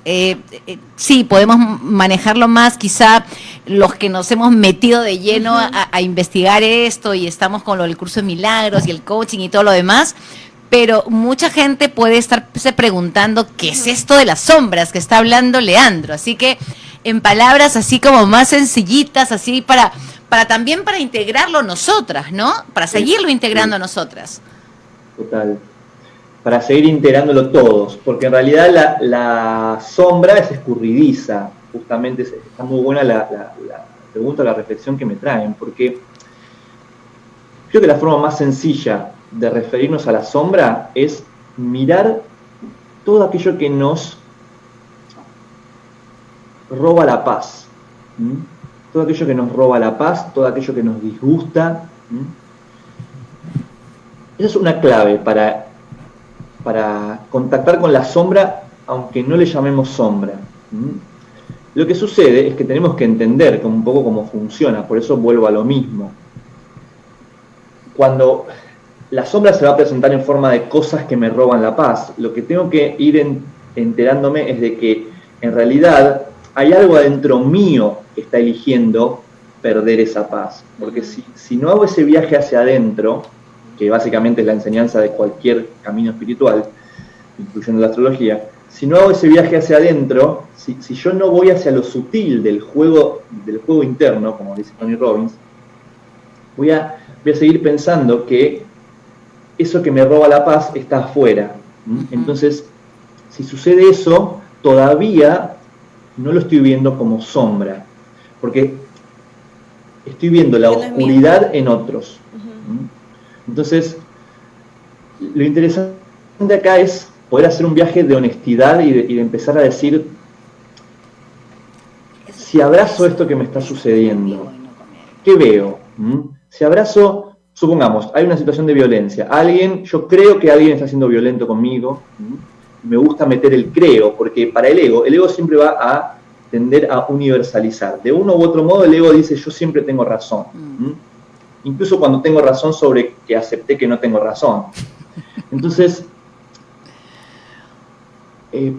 [SPEAKER 1] Sí, podemos manejarlo más, quizá los que nos hemos metido de lleno a investigar esto y estamos con lo del curso de milagros y el coaching y todo lo demás, pero mucha gente puede estarse preguntando qué es esto de las sombras que está hablando Leandro. Así que en palabras así como más sencillitas, así para también para integrarlo nosotras, ¿no? Para seguirlo integrando nosotras.
[SPEAKER 2] Total. Para seguir integrándolo todos, porque en realidad la sombra es escurridiza. Justamente está muy buena la pregunta, la reflexión que me traen, porque creo que la forma más sencilla de referirnos a la sombra es mirar todo aquello que nos roba la paz. Todo aquello que nos roba la paz, todo aquello que nos disgusta. Esa es una clave para contactar con la sombra, aunque no le llamemos sombra. Lo que sucede es que tenemos que entender un poco cómo funciona, por eso vuelvo a lo mismo. Cuando la sombra se va a presentar en forma de cosas que me roban la paz, lo que tengo que ir enterándome es de que en realidad hay algo adentro mío que está eligiendo perder esa paz. Porque si no hago ese viaje hacia adentro, que básicamente es la enseñanza de cualquier camino espiritual, incluyendo la astrología, si no hago ese viaje hacia adentro, si yo no voy hacia lo sutil del juego interno, como dice Tony Robbins, voy a seguir pensando que eso que me roba la paz está afuera. Entonces, si sucede eso, todavía no lo estoy viendo como sombra, porque estoy viendo la oscuridad en otros. Entonces, lo interesante acá es poder hacer un viaje de honestidad y de empezar a decir, si abrazo esto que me está sucediendo, ¿qué veo? Si abrazo, supongamos, hay una situación de violencia, yo creo que alguien está siendo violento conmigo, me gusta meter el creo, porque para el ego siempre va a tender a universalizar. De uno u otro modo, el ego dice, yo siempre tengo razón. Incluso cuando tengo razón sobre que acepté que no tengo razón. Entonces,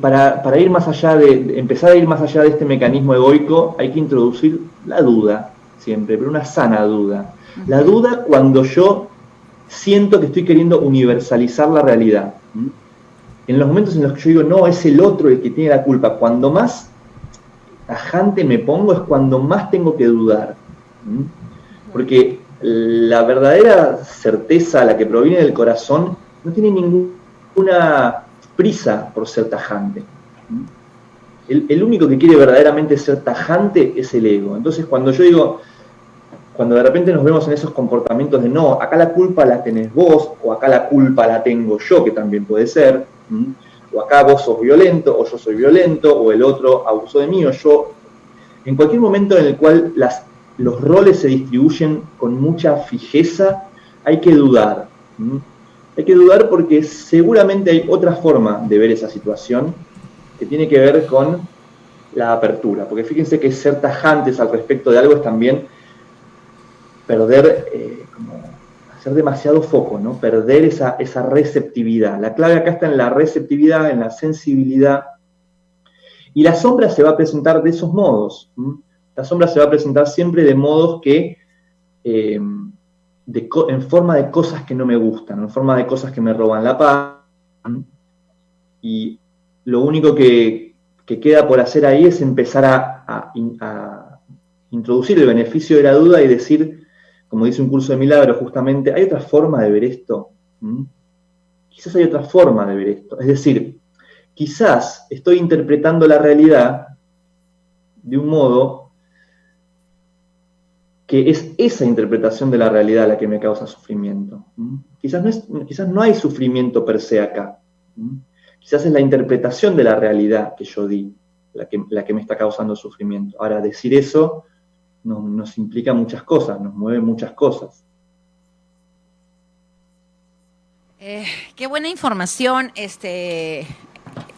[SPEAKER 2] para ir más allá empezar a ir más allá de este mecanismo egoico, hay que introducir la duda, siempre, pero una sana duda. La duda cuando yo siento que estoy queriendo universalizar la realidad. En los momentos en los que yo digo, no, es el otro el que tiene la culpa, cuando más tajante me pongo es cuando más tengo que dudar. Porque la verdadera certeza, la que proviene del corazón, no tiene ningún ninguna prisa por ser tajante. El único que quiere verdaderamente ser tajante es el ego. Entonces, cuando yo digo, cuando de repente nos vemos en esos comportamientos de no, acá la culpa la tenés vos, o acá la culpa la tengo yo, que también puede ser, o acá vos sos violento, o yo soy violento, o el otro abusó de mí, o yo... En cualquier momento en el cual los roles se distribuyen con mucha fijeza, hay que dudar. Hay que dudar porque seguramente hay otra forma de ver esa situación que tiene que ver con la apertura. Porque fíjense que ser tajantes al respecto de algo es también perder, como hacer demasiado foco, ¿no? Perder esa receptividad. La clave acá está en la receptividad, en la sensibilidad. Y la sombra se va a presentar de esos modos. La sombra se va a presentar siempre de modos que, en forma de cosas que no me gustan, en forma de cosas que me roban la paz. Y lo único que queda por hacer ahí es empezar a introducir el beneficio de la duda y decir, como dice un curso de milagros justamente, ¿hay otra forma de ver esto? Quizás hay otra forma de ver esto. Es decir, quizás estoy interpretando la realidad de un modo que es esa interpretación de la realidad la que me causa sufrimiento. Quizás no hay sufrimiento per se acá. Quizás es la interpretación de la realidad que yo di la que me está causando sufrimiento. Ahora, decir eso nos implica muchas cosas, nos mueve muchas cosas.
[SPEAKER 1] Qué buena información,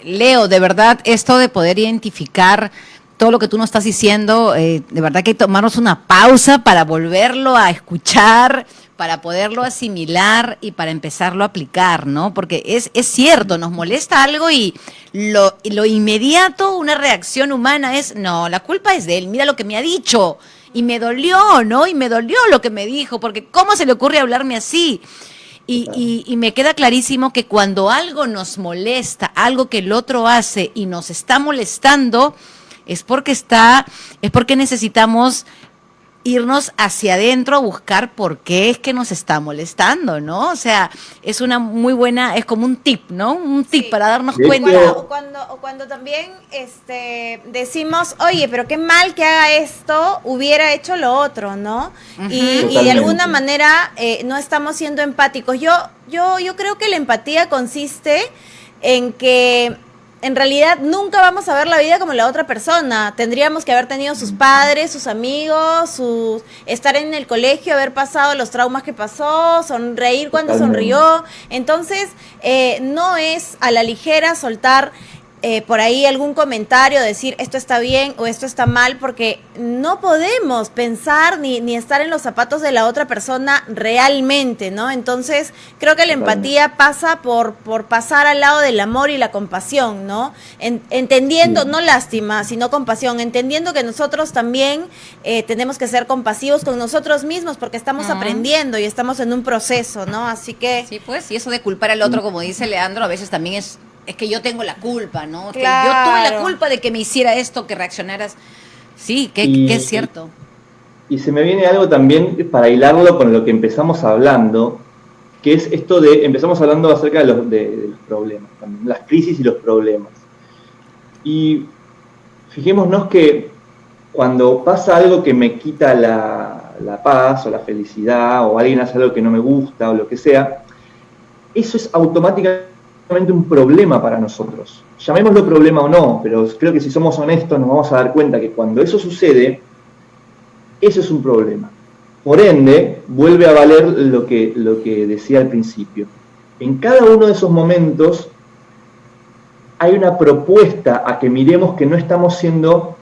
[SPEAKER 1] Leo, de verdad, esto de poder identificar todo lo que tú nos estás diciendo, de verdad que hay que tomarnos una pausa para volverlo a escuchar, para poderlo asimilar y para empezarlo a aplicar, ¿no? Porque es cierto, nos molesta algo y lo inmediato, una reacción humana es, no, la culpa es de él, mira lo que me ha dicho, y me dolió, ¿no? Y me dolió lo que me dijo, porque ¿cómo se le ocurre hablarme así? Y me queda clarísimo que cuando algo nos molesta, algo que el otro hace y nos está molestando, es porque necesitamos irnos hacia adentro a buscar por qué es que nos está molestando, ¿no? O sea, es una muy buena, es como un tip, ¿no? Un tip sí, para darnos cuenta.
[SPEAKER 3] O cuando también decimos, oye, pero qué mal que haga esto, hubiera hecho lo otro, ¿no? Uh-huh. Y de alguna manera no estamos siendo empáticos. Yo creo que la empatía consiste en que en realidad nunca vamos a ver la vida como la otra persona. Tendríamos que haber tenido sus padres, sus amigos, estar en el colegio, haber pasado los traumas que pasó, sonreír cuando sonrió. Entonces, no es a la ligera soltar por ahí algún comentario, decir esto está bien o esto está mal, porque no podemos pensar ni estar en los zapatos de la otra persona realmente, ¿no? Entonces, creo que la empatía pasa por pasar al lado del amor y la compasión, ¿no? Entendiendo, no lástima, sino compasión, entendiendo que nosotros también tenemos que ser compasivos con nosotros mismos, porque estamos aprendiendo y estamos en un proceso, ¿no? Así que...
[SPEAKER 1] Sí, pues, y eso de culpar al otro, como dice Leandro, a veces también es que yo tengo la culpa, ¿no?
[SPEAKER 3] Claro.
[SPEAKER 1] Que yo tuve la culpa de que me hiciera esto, que reaccionaras. Sí, que es cierto.
[SPEAKER 2] Y se me viene algo también para hilarlo con lo que empezamos hablando, que es esto de, empezamos hablando acerca de los problemas, también, las crisis y los problemas. Y fijémonos que cuando pasa algo que me quita la paz o la felicidad, o alguien hace algo que no me gusta o lo que sea, eso es automáticamente un problema para nosotros. Llamémoslo problema o no, pero creo que si somos honestos nos vamos a dar cuenta que cuando eso sucede, eso es un problema. Por ende, vuelve a valer lo que decía al principio. En cada uno de esos momentos hay una propuesta a que miremos que no estamos siendo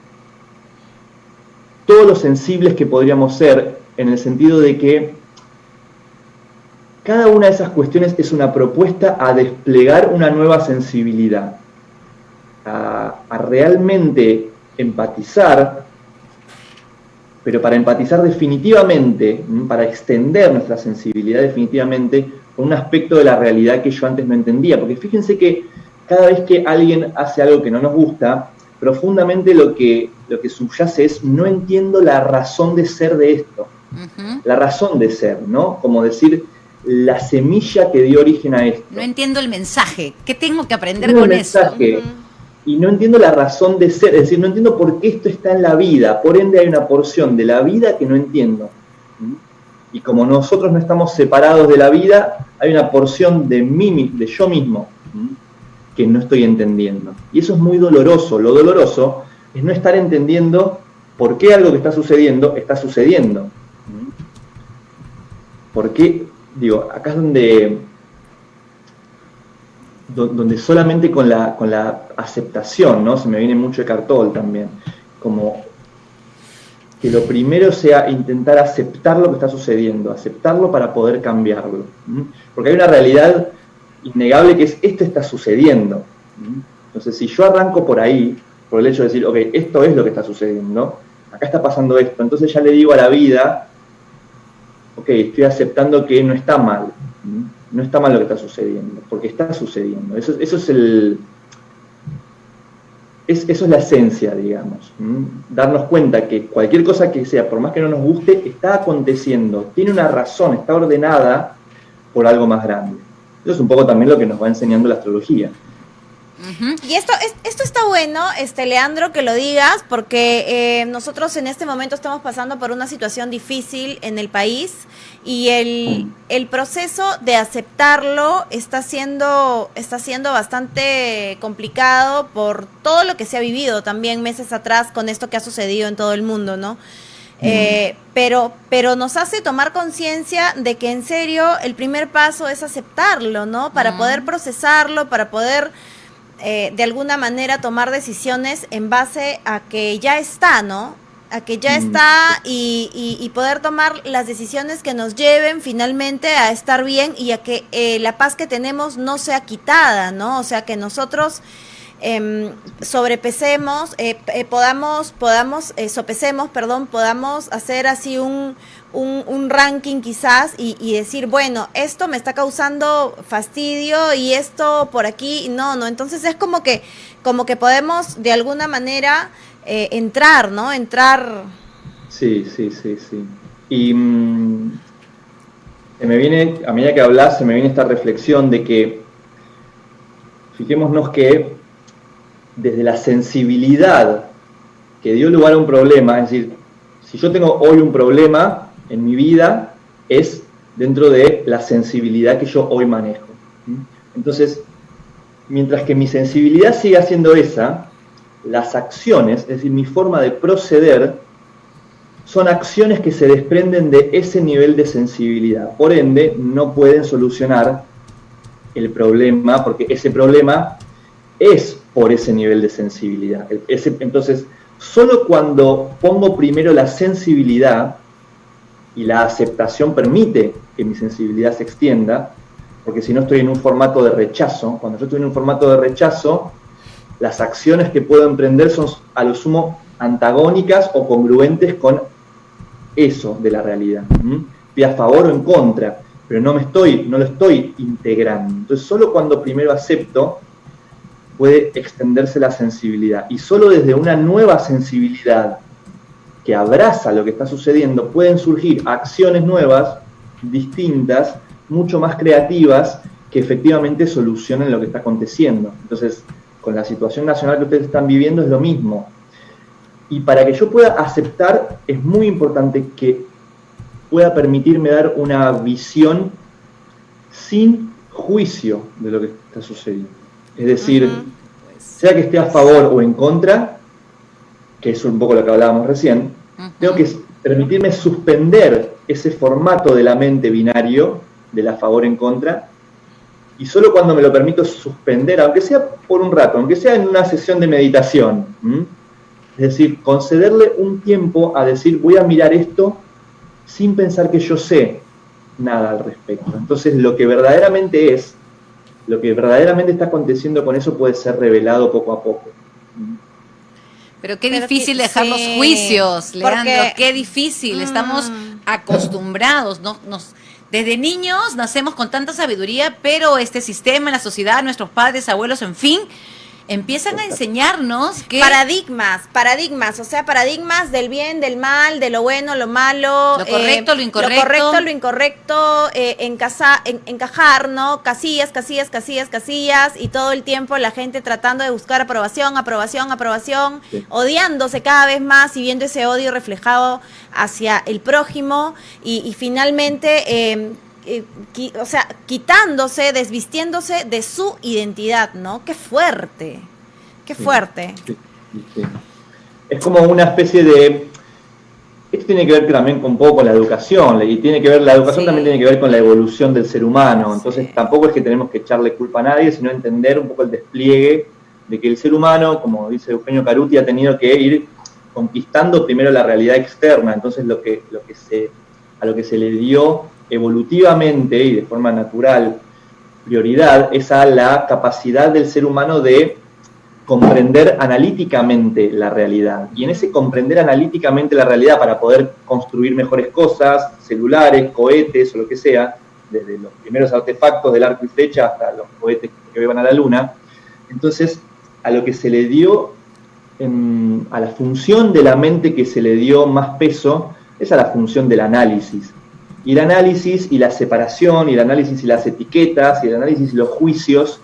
[SPEAKER 2] todos los sensibles que podríamos ser, en el sentido de que cada una de esas cuestiones es una propuesta a desplegar una nueva sensibilidad, a realmente empatizar, pero para empatizar definitivamente, para extender nuestra sensibilidad definitivamente con un aspecto de la realidad que yo antes no entendía. Porque fíjense que cada vez que alguien hace algo que no nos gusta, profundamente lo que subyace es, no entiendo la razón de ser de esto. Uh-huh. La razón de ser, ¿no? Como decir... la semilla que dio origen a esto.
[SPEAKER 1] No entiendo el mensaje. ¿Qué tengo que aprender
[SPEAKER 2] No
[SPEAKER 1] con
[SPEAKER 2] el
[SPEAKER 1] eso?
[SPEAKER 2] mensaje, y no entiendo la razón de ser, es decir, no entiendo por qué esto está en la vida, por ende hay una porción de la vida que no entiendo. Y como nosotros no estamos separados de la vida, hay una porción de mí, de yo mismo, que no estoy entendiendo. Y eso es muy doloroso. Lo doloroso es no estar entendiendo por qué algo que está sucediendo. ¿Por qué? Digo, acá es donde solamente con la aceptación, ¿no? Se me viene mucho Eckhart Tolle también, como que lo primero sea intentar aceptar lo que está sucediendo, aceptarlo para poder cambiarlo. Porque hay una realidad innegable que es, esto está sucediendo. Entonces, si yo arranco por ahí, por el hecho de decir, ok, esto es lo que está sucediendo, acá está pasando esto, entonces ya le digo a la vida, ok, estoy aceptando que no está mal. No está mal lo que está sucediendo, porque está sucediendo. Eso es la esencia, digamos. Darnos cuenta que cualquier cosa que sea, por más que no nos guste, está aconteciendo, tiene una razón, está ordenada por algo más grande. Eso es un poco también lo que nos va enseñando la astrología.
[SPEAKER 3] Y esto está bueno, Leandro, que lo digas, porque nosotros en este momento estamos pasando por una situación difícil en el país y el proceso de aceptarlo está siendo bastante complicado por todo lo que se ha vivido también meses atrás con esto que ha sucedido en todo el mundo, ¿no? Pero nos hace tomar conciencia de que en serio el primer paso es aceptarlo, ¿no? Para poder procesarlo, para poder de alguna manera tomar decisiones en base a que ya está, ¿no? A que ya está y poder tomar las decisiones que nos lleven finalmente a estar bien y a que la paz que tenemos no sea quitada, ¿no? O sea, que nosotros sobrepesemos, podamos hacer así un ranking quizás y decir, bueno, esto me está causando fastidio y esto por aquí, no, entonces es como que podemos de alguna manera entrar, ¿no?
[SPEAKER 2] Sí. Y se me viene, a medida que hablas, se me viene esta reflexión de que, fijémonos que desde la sensibilidad que dio lugar a un problema, es decir, si yo tengo hoy un problema en mi vida, es dentro de la sensibilidad que yo hoy manejo. Entonces, mientras que mi sensibilidad siga siendo esa, las acciones, es decir, mi forma de proceder, son acciones que se desprenden de ese nivel de sensibilidad. Por ende, no pueden solucionar el problema, porque ese problema es por ese nivel de sensibilidad. Entonces, solo cuando pongo primero la sensibilidad y la aceptación permite que mi sensibilidad se extienda, porque si no estoy en un formato de rechazo, cuando yo estoy en un formato de rechazo, las acciones que puedo emprender son a lo sumo antagónicas o congruentes con eso de la realidad. Estoy a favor o en contra, pero no lo estoy integrando. Entonces, solo cuando primero acepto, puede extenderse la sensibilidad. Y solo desde una nueva sensibilidad que abraza lo que está sucediendo, pueden surgir acciones nuevas, distintas, mucho más creativas, que efectivamente solucionen lo que está aconteciendo. Entonces, con la situación nacional que ustedes están viviendo es lo mismo. Y para que yo pueda aceptar, es muy importante que pueda permitirme dar una visión sin juicio de lo que está sucediendo. Es decir, sea que esté a favor o en contra, que es un poco lo que hablábamos recién, tengo que permitirme suspender ese formato de la mente binario, del a favor en contra, y solo cuando me lo permito suspender, aunque sea por un rato, aunque sea en una sesión de meditación, es decir, concederle un tiempo a decir, voy a mirar esto sin pensar que yo sé nada al respecto. Entonces, lo que verdaderamente está aconteciendo con eso puede ser revelado poco a poco.
[SPEAKER 1] Pero qué difícil dejar los juicios, Leandro,
[SPEAKER 3] porque,
[SPEAKER 1] qué difícil. Estamos acostumbrados, desde niños nacemos con tanta sabiduría, pero este sistema, la sociedad, nuestros padres, abuelos, en fin, empiezan a enseñarnos que...
[SPEAKER 3] Paradigmas, o sea, paradigmas del bien, del mal, de lo bueno, lo malo.
[SPEAKER 1] Lo correcto, lo
[SPEAKER 3] incorrecto, encajar, ¿no? Casillas, y todo el tiempo la gente tratando de buscar aprobación, sí. Odiándose cada vez más y viendo ese odio reflejado hacia el prójimo y finalmente... o sea, quitándose, desvistiéndose de su identidad, ¿no? Qué fuerte, qué fuerte.
[SPEAKER 2] Sí. Es como una especie de... Esto tiene que ver también con un poco con la educación, y la educación también tiene que ver con la evolución del ser humano, entonces tampoco es que tenemos que echarle culpa a nadie, sino entender un poco el despliegue de que el ser humano, como dice Eugenio Caruti, ha tenido que ir conquistando primero la realidad externa, entonces a lo que se le dio evolutivamente y de forma natural prioridad es a la capacidad del ser humano de comprender analíticamente la realidad. Y en ese comprender analíticamente la realidad para poder construir mejores cosas, celulares, cohetes o lo que sea, desde los primeros artefactos del arco y flecha hasta los cohetes que van a la luna, entonces a lo que se le dio, a la función de la mente que se le dio más peso, es a la función del análisis. Y el análisis y la separación, y el análisis y las etiquetas, y el análisis y los juicios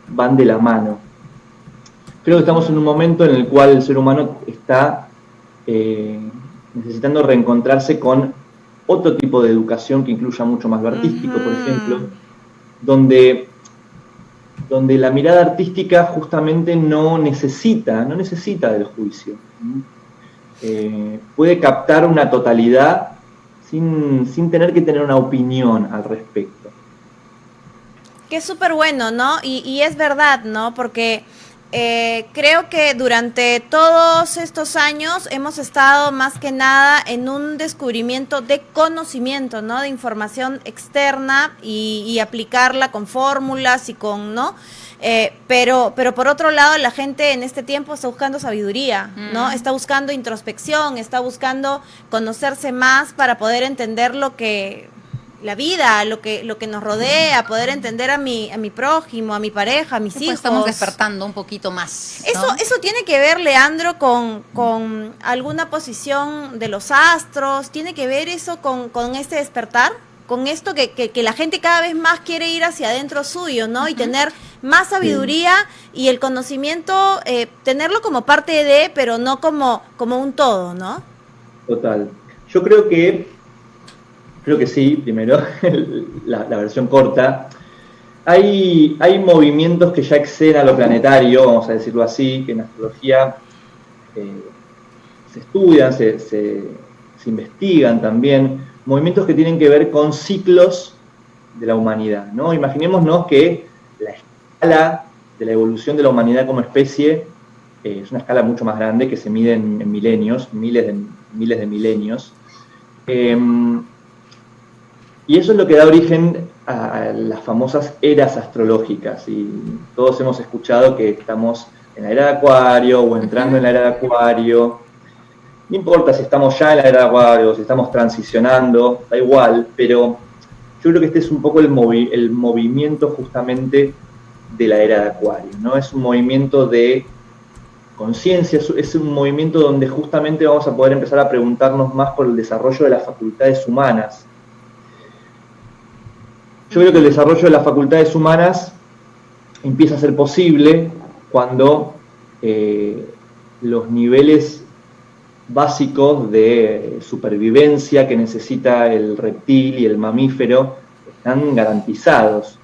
[SPEAKER 2] van de la mano. Creo que estamos en un momento en el cual el ser humano está necesitando reencontrarse con otro tipo de educación que incluya mucho más lo artístico, por ejemplo, donde la mirada artística justamente no necesita del juicio. Puede captar una totalidad sin tener que tener una opinión al respecto.
[SPEAKER 3] Que es súper bueno, ¿no? Y es verdad, ¿no? Porque creo que durante todos estos años hemos estado más que nada en un descubrimiento de conocimiento, ¿no? De información externa y aplicarla con fórmulas y con, ¿no? Pero por otro lado, la gente en este tiempo está buscando sabiduría, ¿no? Está buscando introspección, está buscando conocerse más para poder entender la vida, lo que nos rodea, poder entender a mi prójimo, a mi pareja, a mis hijos.
[SPEAKER 1] Estamos despertando un poquito más, ¿no?
[SPEAKER 3] Eso tiene que ver, Leandro, con alguna posición de los astros, tiene que ver eso con este despertar, con esto que la gente cada vez más quiere ir hacia adentro suyo, ¿no? Y tener más sabiduría y el conocimiento, tenerlo como parte de, pero no como un todo, ¿no?
[SPEAKER 2] Total. Yo creo que sí, primero, la versión corta. Hay movimientos que ya exceden a lo planetario, vamos a decirlo así, que en astrología se estudian, se investigan también, movimientos que tienen que ver con ciclos de la humanidad, ¿no? Imaginémonos que la escala de la evolución de la humanidad como especie es una escala mucho más grande que se mide en milenios, miles de milenios. Y eso es lo que da origen a las famosas eras astrológicas. Y todos hemos escuchado que estamos en la era de Acuario o entrando en la era de Acuario. No importa si estamos ya en la era de Acuario, si estamos transicionando, da igual, pero yo creo que este es un poco el movimiento justamente de la era de Acuario, ¿no? Es un movimiento de conciencia, es un movimiento donde justamente vamos a poder empezar a preguntarnos más por el desarrollo de las facultades humanas. Yo creo que el desarrollo de las facultades humanas empieza a ser posible cuando los niveles básicos de supervivencia que necesita el reptil y el mamífero están garantizados.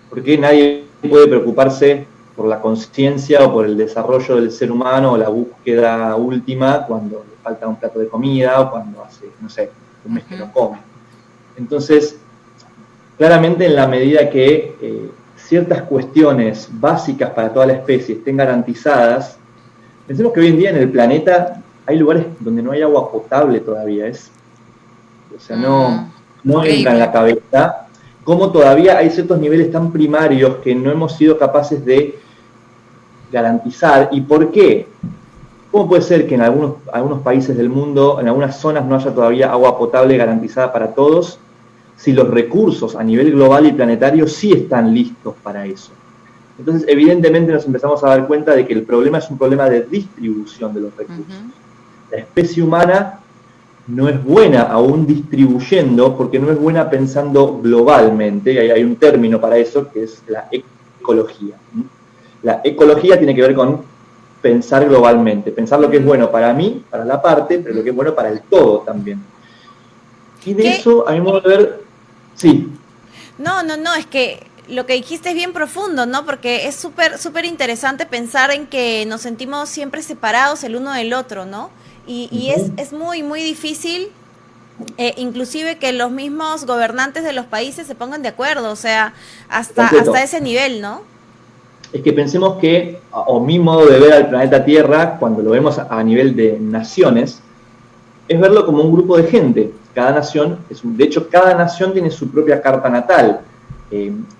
[SPEAKER 2] Porque nadie puede preocuparse por la conciencia o por el desarrollo del ser humano o la búsqueda última cuando le falta un plato de comida o cuando hace, no sé, un mes que no come. Entonces, claramente en la medida que ciertas cuestiones básicas para toda la especie estén garantizadas, pensemos que hoy en día en el planeta hay lugares donde no hay agua potable todavía, no entra en la cabeza cómo todavía hay ciertos niveles tan primarios que no hemos sido capaces de garantizar. ¿Y por qué? ¿Cómo puede ser que en algunos países del mundo, en algunas zonas, no haya todavía agua potable garantizada para todos, si los recursos a nivel global y planetario sí están listos para eso? Entonces, evidentemente nos empezamos a dar cuenta de que el problema es un problema de distribución de los recursos. La especie humana no es buena aún distribuyendo, porque no es buena pensando globalmente, y hay un término para eso, que es la ecología. La ecología tiene que ver con pensar globalmente, pensar lo que es bueno para mí, para la parte, pero lo que es bueno para el todo también. Y de eso, a mi modo de ver, sí.
[SPEAKER 3] No, es que lo que dijiste es bien profundo, ¿no? Porque es súper interesante pensar en que nos sentimos siempre separados el uno del otro, ¿no? Y es muy difícil, inclusive que los mismos gobernantes de los países se pongan de acuerdo, o sea, hasta ese nivel, ¿no?
[SPEAKER 2] Es que pensemos que, o mi modo de ver al planeta Tierra, cuando lo vemos a nivel de naciones, es verlo como un grupo de gente. Cada nación, de hecho, cada nación tiene su propia carta natal.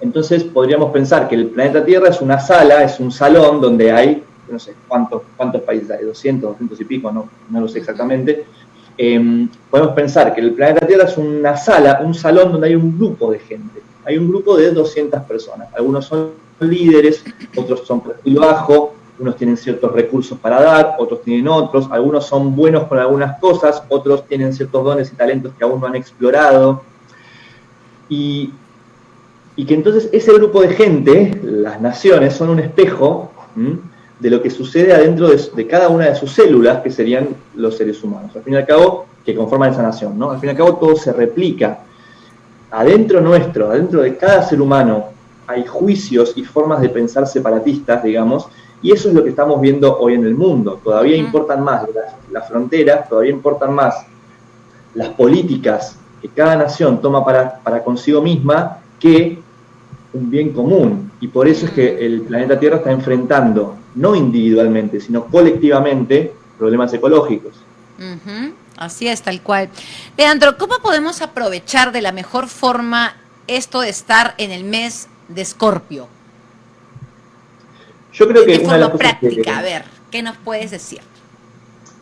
[SPEAKER 2] Entonces podríamos pensar que el planeta Tierra es una sala, es un salón donde hay, no sé, ¿cuántos países hay? 200 y pico, no lo sé exactamente. Podemos pensar que el planeta Tierra es una sala, un salón donde hay un grupo de gente. Hay un grupo de 200 personas. Algunos son líderes, otros son perfil bajo, unos tienen ciertos recursos para dar, otros tienen otros, algunos son buenos con algunas cosas, otros tienen ciertos dones y talentos que aún no han explorado. Y que entonces ese grupo de gente, las naciones, son un espejo de lo que sucede adentro de cada una de sus células, que serían los seres humanos. Al fin y al cabo, que conforman esa nación, ¿no? Al fin y al cabo, todo se replica. Adentro nuestro, adentro de cada ser humano, hay juicios y formas de pensar separatistas, digamos, y eso es lo que estamos viendo hoy en el mundo. Todavía importan más las fronteras, todavía importan más las políticas que cada nación toma para consigo misma que un bien común. Y por eso es que el planeta Tierra está enfrentando, no individualmente, sino colectivamente, problemas ecológicos.
[SPEAKER 1] Así es, tal cual. Leandro, ¿cómo podemos aprovechar de la mejor forma esto de estar en el mes de Escorpio?
[SPEAKER 2] Yo creo que
[SPEAKER 1] de forma práctica, a ver, ¿qué nos puedes decir?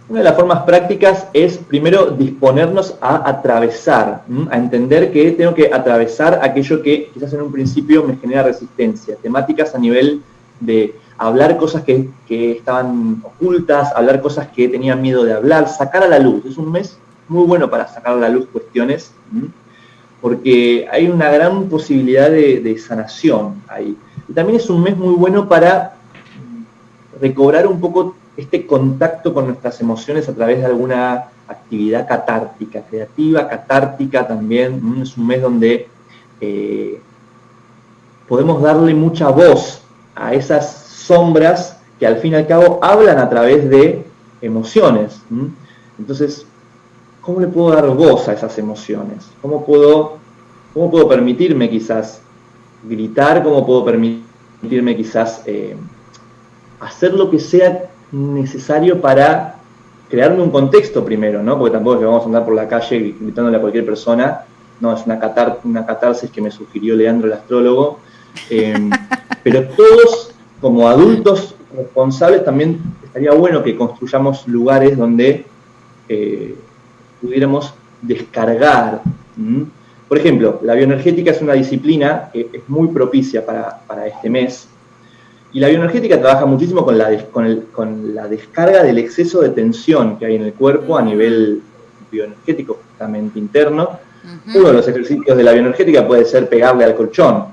[SPEAKER 2] Una de las formas prácticas es, primero, disponernos a atravesar, a entender que tengo que atravesar aquello que quizás en un principio me genera resistencia. Temáticas a nivel de hablar cosas que estaban ocultas, hablar cosas que tenían miedo de hablar, sacar a la luz. Es un mes muy bueno para sacar a la luz cuestiones, porque hay una gran posibilidad de sanación ahí. Y también es un mes muy bueno para recobrar un poco este contacto con nuestras emociones a través de alguna actividad catártica, creativa, catártica también. Es un mes donde podemos darle mucha voz a esas sombras que al fin y al cabo hablan a través de emociones. Entonces, ¿cómo le puedo dar voz a esas emociones? ¿Cómo puedo permitirme quizás gritar? ¿Cómo puedo permitirme quizás hacer lo que sea necesario para crearme un contexto primero, ¿no? Porque tampoco es que vamos a andar por la calle gritándole a cualquier persona. No, es una catarsis que me sugirió Leandro, el astrólogo. Pero todos, como adultos responsables, también estaría bueno que construyamos lugares donde pudiéramos descargar. Por ejemplo, la bioenergética es una disciplina que es muy propicia para este mes. Y la bioenergética trabaja muchísimo con la descarga del exceso de tensión que hay en el cuerpo a nivel bioenergético, justamente interno. Uno de los ejercicios de la bioenergética puede ser pegarle al colchón.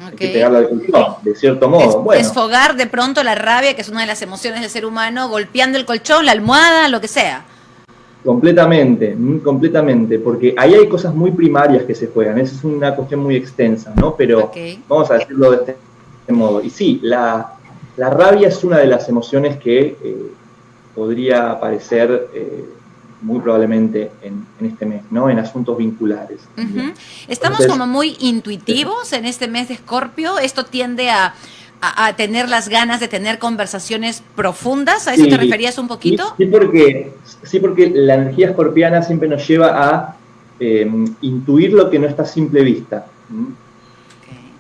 [SPEAKER 2] Hay que pegarle al colchón, de cierto modo.
[SPEAKER 1] Desfogar de pronto la rabia, que es una de las emociones del ser humano, golpeando el colchón, la almohada, lo que sea.
[SPEAKER 2] Completamente, porque ahí hay cosas muy primarias que se juegan. Esa es una cuestión muy extensa, ¿no? Pero vamos a decirlo de este modo. Y sí, la rabia es una de las emociones que podría aparecer muy probablemente en este mes, ¿no? En asuntos vinculares.
[SPEAKER 1] Estamos como muy intuitivos en este mes de Escorpio. Esto tiende a tener las ganas de tener conversaciones profundas. ¿A eso te referías un poquito?
[SPEAKER 2] Sí, porque la energía escorpiana siempre nos lleva a intuir lo que no está a simple vista.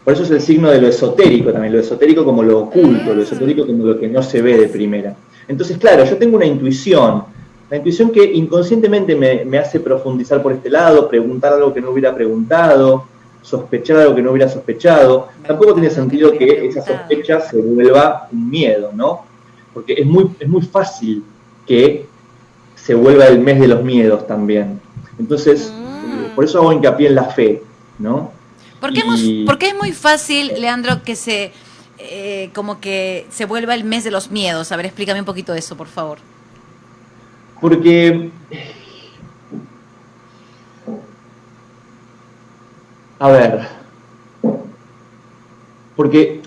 [SPEAKER 2] Por eso es el signo de lo esotérico también, lo esotérico como lo oculto, lo esotérico como lo que no se ve de primera. Entonces, claro, yo tengo una intuición, la intuición que inconscientemente me hace profundizar por este lado, preguntar algo que no hubiera preguntado, sospechar algo que no hubiera sospechado. Tampoco tiene sentido que esa sospecha se vuelva un miedo, ¿no? Porque es muy fácil que se vuelva el mes de los miedos también. Entonces, por eso hago hincapié en la fe, ¿no?
[SPEAKER 1] ¿Por qué es muy fácil, Leandro, que como que se vuelva el mes de los miedos? A ver, explícame un poquito eso, por favor.
[SPEAKER 2] Porque, a ver, porque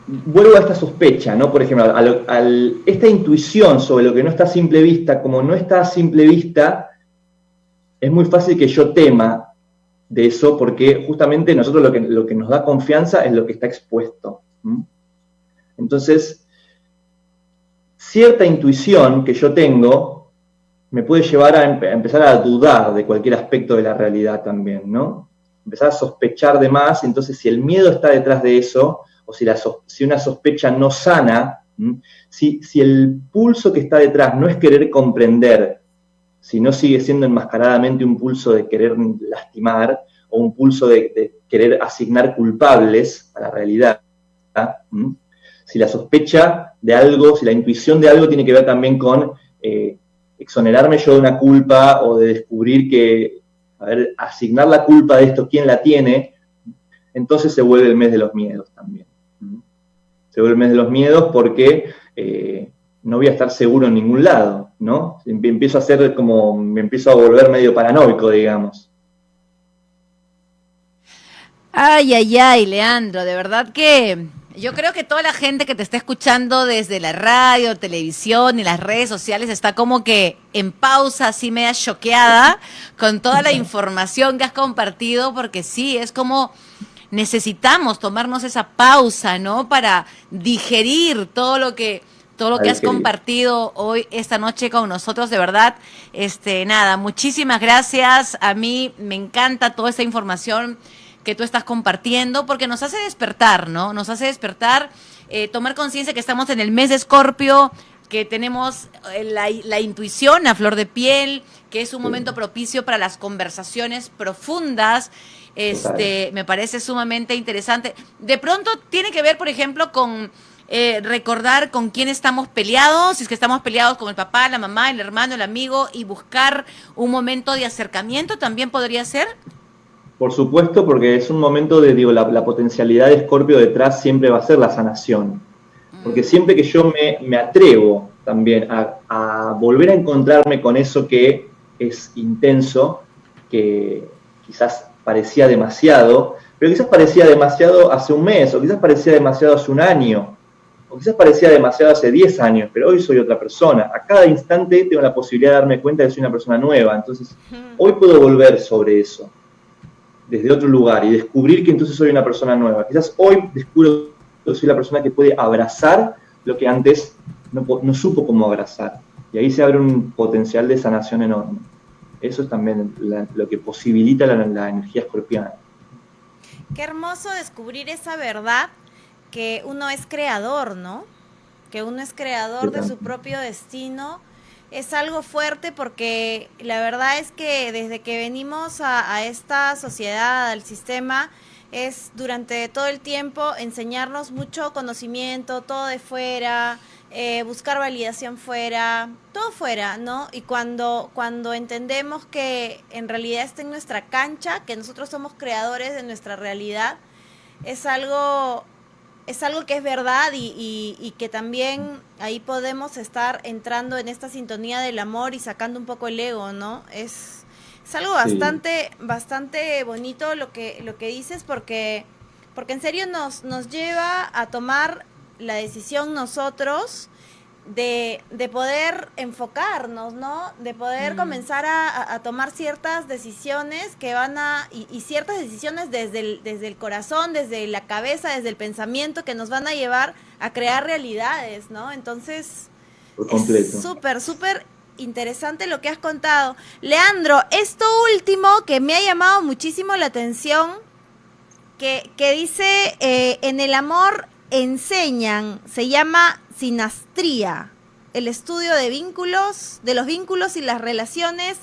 [SPEAKER 2] vuelvo a esta sospecha, ¿no? Por ejemplo, esta intuición sobre lo que no está a simple vista, como no está a simple vista, es muy fácil que yo tema de eso, porque justamente nosotros lo que nos da confianza es lo que está expuesto. Entonces, cierta intuición que yo tengo me puede llevar a empezar a dudar de cualquier aspecto de la realidad también, ¿no? Empezar a sospechar de más. Entonces, si el miedo está detrás de eso, o si una sospecha no sana, si el pulso que está detrás no es querer comprender, si no sigue siendo enmascaradamente un pulso de querer lastimar, o un pulso de querer asignar culpables a la realidad, si la sospecha de algo, si la intuición de algo tiene que ver también con exonerarme yo de una culpa, o de descubrir que, asignar la culpa de esto, ¿quién la tiene? Entonces se vuelve el mes de los miedos también. Se vuelve el mes de los miedos porque no voy a estar seguro en ningún lado, ¿no? Me empiezo a volver medio paranoico, digamos.
[SPEAKER 1] Ay, Leandro, de verdad que yo creo que toda la gente que te está escuchando desde la radio, televisión y las redes sociales está como que en pausa, así media choqueada con toda la información que has compartido, porque sí, es como necesitamos tomarnos esa pausa, ¿no? Para digerir todo lo que has compartido hoy, esta noche con nosotros, de verdad. Nada, muchísimas gracias. A mí me encanta toda esta información que tú estás compartiendo, porque nos hace despertar, ¿no? Nos hace despertar, tomar conciencia que estamos en el mes de Escorpio, que tenemos la intuición a flor de piel, que es un momento propicio para las conversaciones profundas. Me parece sumamente interesante. De pronto tiene que ver, por ejemplo, con recordar con quién estamos peleados, si es que estamos peleados con el papá, la mamá, el hermano, el amigo, y buscar un momento de acercamiento, ¿también podría ser?
[SPEAKER 2] Por supuesto, porque es un momento la potencialidad de Escorpio detrás siempre va a ser la sanación. Porque siempre que yo me atrevo también a volver a encontrarme con eso que es intenso, que quizás parecía demasiado, pero quizás parecía demasiado hace un mes, o quizás parecía demasiado hace un año, o quizás parecía demasiado hace 10 años, pero hoy soy otra persona. A cada instante tengo la posibilidad de darme cuenta de que soy una persona nueva. Entonces, hoy puedo volver sobre eso, desde otro lugar, y descubrir que entonces soy una persona nueva. Quizás hoy descubro que soy la persona que puede abrazar lo que antes no supo cómo abrazar. Y ahí se abre un potencial de sanación enorme. Eso es también lo que posibilita la energía escorpiana.
[SPEAKER 3] Qué hermoso descubrir esa verdad, que uno es creador, ¿no? Que uno es creador de su propio destino. Es algo fuerte, porque la verdad es que desde que venimos a esta sociedad, al sistema, es durante todo el tiempo enseñarnos mucho conocimiento, todo de fuera, buscar validación fuera, todo fuera, ¿no? Y cuando entendemos que en realidad está en nuestra cancha, que nosotros somos creadores de nuestra realidad, es algo que es verdad, y que también ahí podemos estar entrando en esta sintonía del amor y sacando un poco el ego, ¿no? Es algo bastante bonito lo que dices, porque en serio nos lleva a tomar la decisión nosotros de poder enfocarnos, ¿no? De poder comenzar a tomar ciertas decisiones que y ciertas decisiones desde el corazón, desde la cabeza, desde el pensamiento, que nos van a llevar a crear realidades, ¿no? Entonces, es súper interesante lo que has contado. Leandro, esto último que me ha llamado muchísimo la atención, que dice, en el amor enseñan, se llama sinastría, el estudio de los vínculos y las relaciones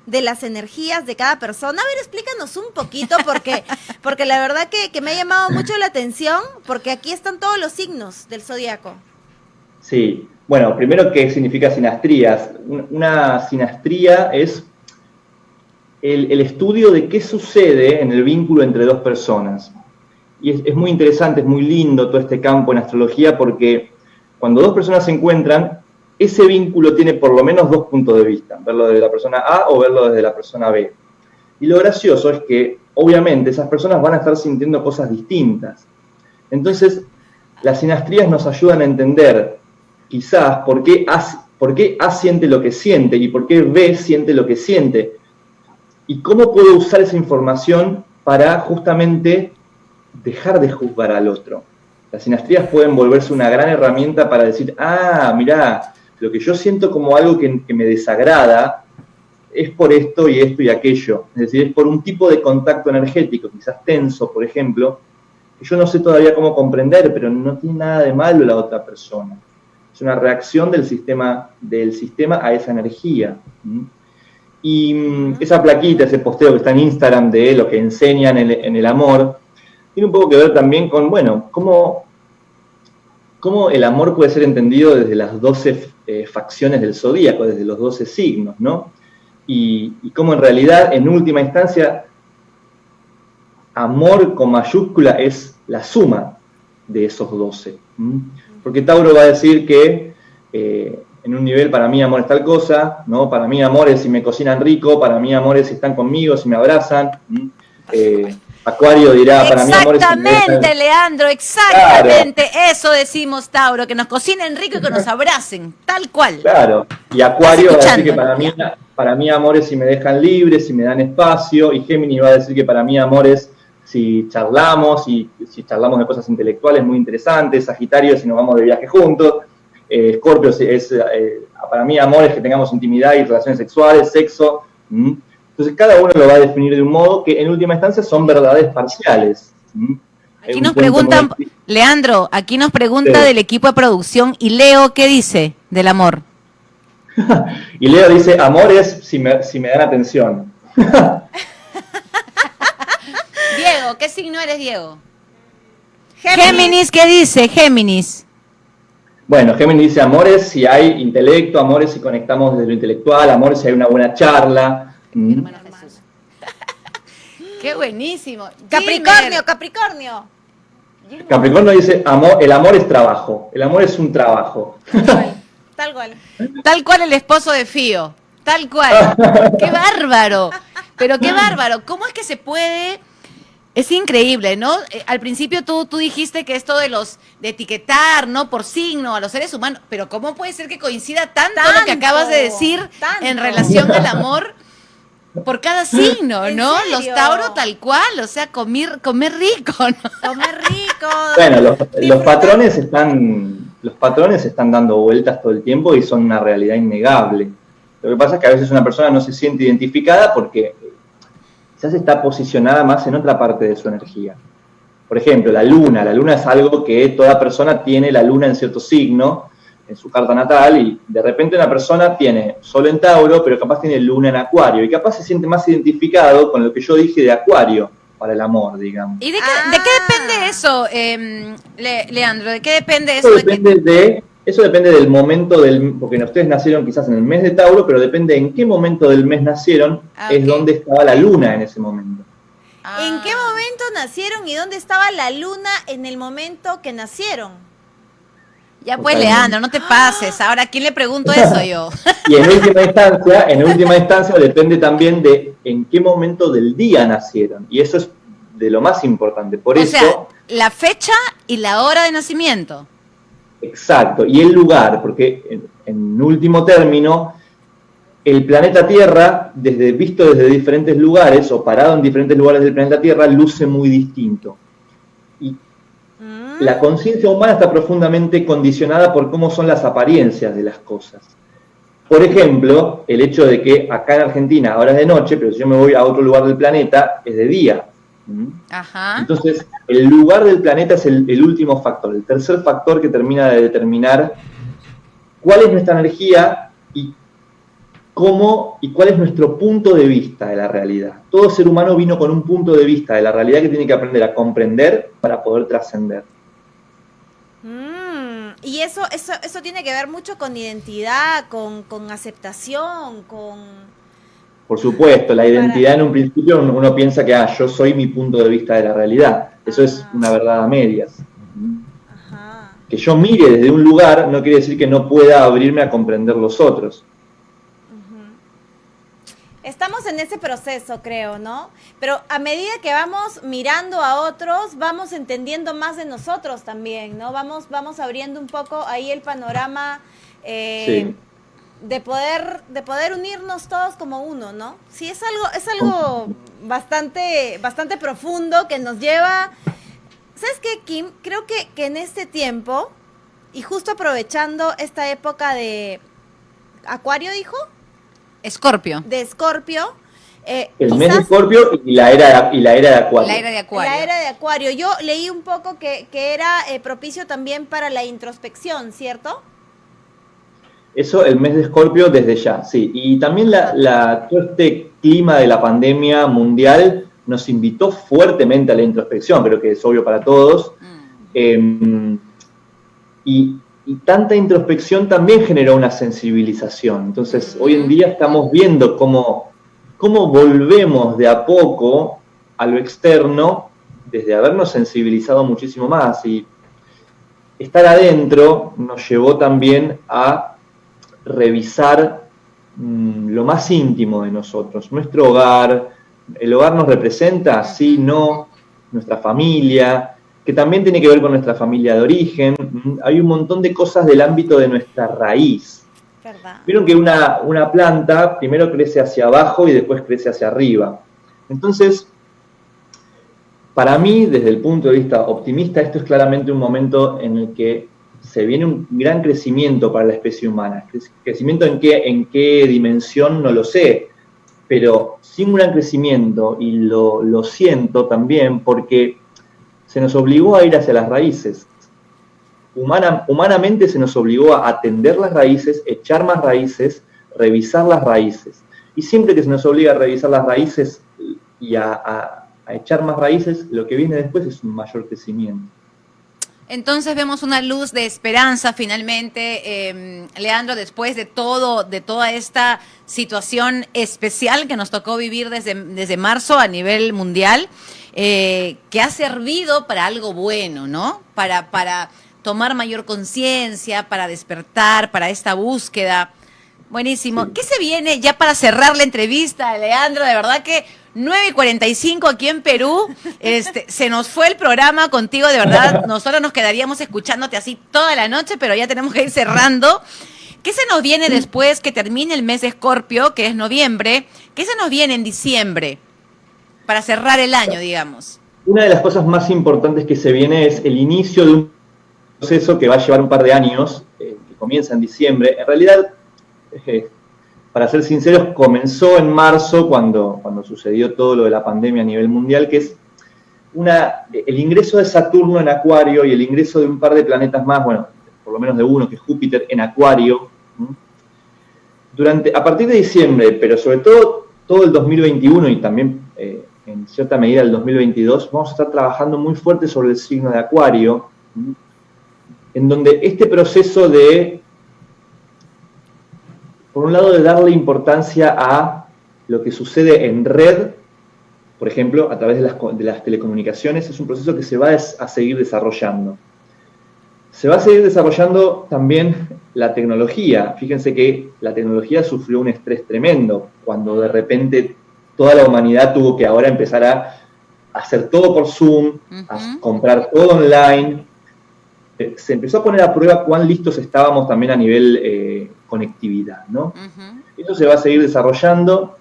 [SPEAKER 3] de las energías de cada persona? A ver, explícanos un poquito, porque la verdad que me ha llamado mucho la atención, porque aquí están todos los signos del zodiaco.
[SPEAKER 2] Sí, bueno, primero, ¿qué significa sinastrías? Una sinastría es el estudio de qué sucede en el vínculo entre dos personas. Y es muy interesante, es muy lindo todo este campo en astrología, porque cuando dos personas se encuentran, ese vínculo tiene por lo menos dos puntos de vista, verlo desde la persona A o verlo desde la persona B. Y lo gracioso es que, obviamente, esas personas van a estar sintiendo cosas distintas. Entonces, las sinastrías nos ayudan a entender, quizás, por qué A siente lo que siente y por qué B siente lo que siente. Y cómo puedo usar esa información para justamente dejar de juzgar al otro. Las sinastrías pueden volverse una gran herramienta para decir, mirá, lo que yo siento como algo que me desagrada es por esto y aquello. Es decir, es por un tipo de contacto energético, quizás tenso, por ejemplo, que yo no sé todavía cómo comprender, pero no tiene nada de malo la otra persona. Es una reacción del sistema a esa energía. Y esa plaquita, ese posteo que está en Instagram de lo que enseñan en el amor, tiene un poco que ver también con, bueno, cómo el amor puede ser entendido desde las 12 facciones del zodíaco, desde los 12 signos, ¿no? Y cómo en realidad, en última instancia, amor con mayúscula es la suma de esos 12. Porque Tauro va a decir que en un nivel, para mí amor es tal cosa, ¿no? Para mí amor es si me cocinan rico, para mí amor es si están conmigo, si me abrazan. Acuario dirá, para mí amor es...
[SPEAKER 1] Exactamente, Leandro, exactamente. Claro. Eso decimos, Tauro, que nos cocinen rico y que nos abracen, tal cual.
[SPEAKER 2] Claro, y Acuario va a decir que para mí amor es si me dejan libre, si me dan espacio, y Géminis va a decir que para mí amor es si charlamos, y si charlamos de cosas intelectuales muy interesantes, Sagitario es si nos vamos de viaje juntos, Escorpio para mí amor es que tengamos intimidad y relaciones sexuales, sexo. Entonces cada uno lo va a definir de un modo que en última instancia son verdades parciales.
[SPEAKER 1] Aquí nos preguntan, Leandro, aquí nos pregunta del equipo de producción, y Leo, ¿qué dice del amor?
[SPEAKER 2] Y Leo dice, amor es si me dan atención.
[SPEAKER 1] Diego, ¿qué signo eres, Diego? Géminis, ¿qué dice Géminis?
[SPEAKER 2] Bueno, Géminis dice, amor es si hay intelecto, amor es si conectamos desde lo intelectual, amor es si hay una buena charla.
[SPEAKER 1] Hermano Jesús. Qué buenísimo.
[SPEAKER 3] Capricornio.
[SPEAKER 2] Capricornio dice, el amor es trabajo, el amor es un trabajo.
[SPEAKER 3] Tal cual.
[SPEAKER 1] Tal cual el esposo de Fío, tal cual. ¡Qué bárbaro! Pero qué bárbaro. ¿Cómo es que se puede? Es increíble, ¿no? Al principio tú dijiste que esto de etiquetar, ¿no? Por signo a los seres humanos, pero ¿cómo puede ser que coincida tanto lo que acabas de decir en relación al amor? Por cada signo, ¿no? Los Tauro tal cual, o sea, comer rico, ¿no?
[SPEAKER 3] Comer rico.
[SPEAKER 2] Bueno, los patrones están dando vueltas todo el tiempo y son una realidad innegable. Lo que pasa es que a veces una persona no se siente identificada porque quizás está posicionada más en otra parte de su energía. Por ejemplo, la luna es algo que toda persona tiene la luna en cierto signo, en su carta natal, y de repente una persona tiene Sol en Tauro, pero capaz tiene luna en Acuario, y capaz se siente más identificado con lo que yo dije de Acuario para el amor, digamos.
[SPEAKER 1] ¿Y de qué depende eso, Leandro? ¿De qué depende eso?
[SPEAKER 2] Eso depende del momento porque ustedes nacieron quizás en el mes de Tauro, pero depende en qué momento del mes nacieron, es donde estaba la luna en ese momento.
[SPEAKER 3] ¿En qué momento nacieron y dónde estaba la luna en el momento que nacieron?
[SPEAKER 1] Ya pues, Leandro, no te pases. Ahora, ¿a quién le pregunto eso yo?
[SPEAKER 2] Y en última instancia depende también de en qué momento del día nacieron. Y eso es de lo más importante. O
[SPEAKER 1] sea, la fecha y la hora de nacimiento.
[SPEAKER 2] Exacto. Y el lugar, porque en último término, el planeta Tierra, visto desde diferentes lugares o parado en diferentes lugares del planeta Tierra, luce muy distinto. La conciencia humana está profundamente condicionada por cómo son las apariencias de las cosas. Por ejemplo, el hecho de que acá en Argentina ahora es de noche, pero si yo me voy a otro lugar del planeta, es de día.
[SPEAKER 1] Ajá.
[SPEAKER 2] Entonces, el lugar del planeta es el último factor, el tercer factor que termina de determinar cuál es nuestra energía y cómo y cuál es nuestro punto de vista de la realidad. Todo ser humano vino con un punto de vista de la realidad que tiene que aprender a comprender para poder trascender.
[SPEAKER 3] Y eso tiene que ver mucho con identidad, con aceptación, con...
[SPEAKER 2] Por supuesto, la identidad en un principio uno piensa que yo soy mi punto de vista de la realidad. Eso es una verdad a medias. Ajá. Que yo mire desde un lugar no quiere decir que no pueda abrirme a comprender los otros.
[SPEAKER 3] Estamos en ese proceso, creo, ¿no? Pero a medida que vamos mirando a otros, vamos entendiendo más de nosotros también, ¿no? Vamos abriendo un poco ahí el panorama
[SPEAKER 2] sí.
[SPEAKER 3] de poder unirnos todos como uno, ¿no? Sí, es algo bastante profundo que nos lleva... ¿Sabes qué, Kim? Creo que en este tiempo, y justo aprovechando esta época de... ¿Acuario, dijo?
[SPEAKER 1] Escorpio.
[SPEAKER 3] De Escorpio.
[SPEAKER 2] El mes de Escorpio y la era de Acuario.
[SPEAKER 1] La era de Acuario.
[SPEAKER 3] La era de Acuario. Yo leí un poco que era propicio también para la introspección, ¿cierto?
[SPEAKER 2] Eso, el mes de Escorpio desde ya, sí. Y también todo este clima de la pandemia mundial nos invitó fuertemente a la introspección, creo que es obvio para todos. Y tanta introspección también generó una sensibilización. Entonces, hoy en día estamos viendo cómo volvemos de a poco a lo externo, desde habernos sensibilizado muchísimo más. Y estar adentro nos llevó también a revisar lo más íntimo de nosotros. Nuestro hogar, ¿el hogar nos representa? Sí, no. Nuestra familia, que también tiene que ver con nuestra familia de origen. Hay un montón de cosas del ámbito de nuestra raíz.
[SPEAKER 3] ¿Verdad?
[SPEAKER 2] Vieron que una planta primero crece hacia abajo y después crece hacia arriba. Entonces, para mí, desde el punto de vista optimista, esto es claramente un momento en el que se viene un gran crecimiento para la especie humana. ¿Crecimiento en qué dimensión? No lo sé. Pero sin un gran crecimiento, y lo siento también, porque se nos obligó a ir hacia las raíces. Humanamente se nos obligó a atender las raíces, echar más raíces, revisar las raíces. Y siempre que se nos obliga a revisar las raíces y a echar más raíces, lo que viene después es un mayor crecimiento.
[SPEAKER 1] Entonces vemos una luz de esperanza finalmente, Leandro, después de toda esta situación especial que nos tocó vivir desde marzo a nivel mundial, que ha servido para algo bueno, ¿no? Para tomar mayor conciencia, para despertar, para esta búsqueda. Buenísimo. Sí. ¿Qué se viene ya para cerrar la entrevista, Leandro? De verdad que 9:45 aquí en Perú, se nos fue el programa contigo, de verdad, nosotros nos quedaríamos escuchándote así toda la noche, pero ya tenemos que ir cerrando. ¿Qué se nos viene después que termine el mes de Escorpio, que es noviembre? ¿Qué se nos viene en diciembre para cerrar el año, digamos?
[SPEAKER 2] Una de las cosas más importantes que se viene es el inicio de un proceso que va a llevar un par de años, que comienza en diciembre. En realidad, para ser sinceros, comenzó en marzo cuando sucedió todo lo de la pandemia a nivel mundial, que es el ingreso de Saturno en Acuario y el ingreso de un par de planetas más, bueno, por lo menos de uno, que es Júpiter, en Acuario, a partir de diciembre, pero sobre todo el 2021 y también en cierta medida el 2022, vamos a estar trabajando muy fuerte sobre el signo de Acuario, en donde este proceso de, por un lado, de darle importancia a lo que sucede en red, por ejemplo, a través de las telecomunicaciones, es un proceso que se va a seguir desarrollando. Se va a seguir desarrollando también la tecnología. Fíjense que la tecnología sufrió un estrés tremendo, cuando de repente toda la humanidad tuvo que ahora empezar a hacer todo por Zoom, a comprar todo online. Se empezó a poner a prueba cuán listos estábamos también a nivel conectividad, ¿no? Eso se va a seguir desarrollando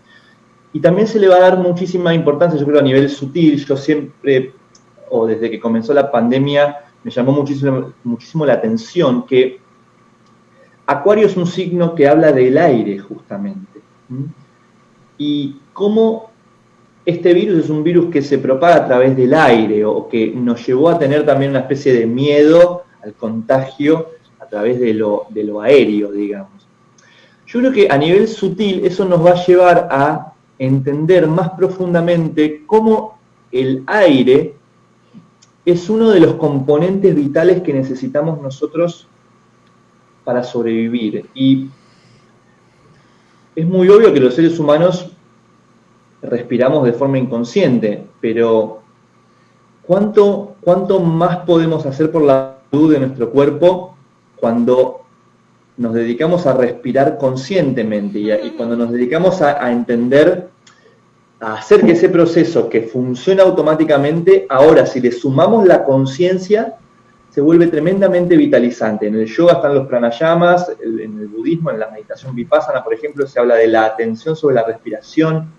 [SPEAKER 2] y también se le va a dar muchísima importancia, yo creo, a nivel sutil. Yo siempre, o desde que comenzó la pandemia, me llamó muchísimo la atención que Acuario es un signo que habla del aire, justamente. Y cómo este virus es un virus que se propaga a través del aire, o que nos llevó a tener también una especie de miedo al contagio a través de lo aéreo, digamos. yo creo que a nivel sutil eso nos va a llevar a entender más profundamente cómo el aire es uno de los componentes vitales que necesitamos nosotros para sobrevivir. Y es muy obvio que los seres humanos respiramos de forma inconsciente, pero ¿cuánto más podemos hacer por la salud de nuestro cuerpo cuando nos dedicamos a respirar conscientemente y cuando nos dedicamos a entender, a hacer que ese proceso que funciona automáticamente, ahora si le sumamos la conciencia, se vuelve tremendamente vitalizante? En el yoga están los pranayamas, en el budismo, en la meditación vipassana, por ejemplo, se habla de la atención sobre la respiración.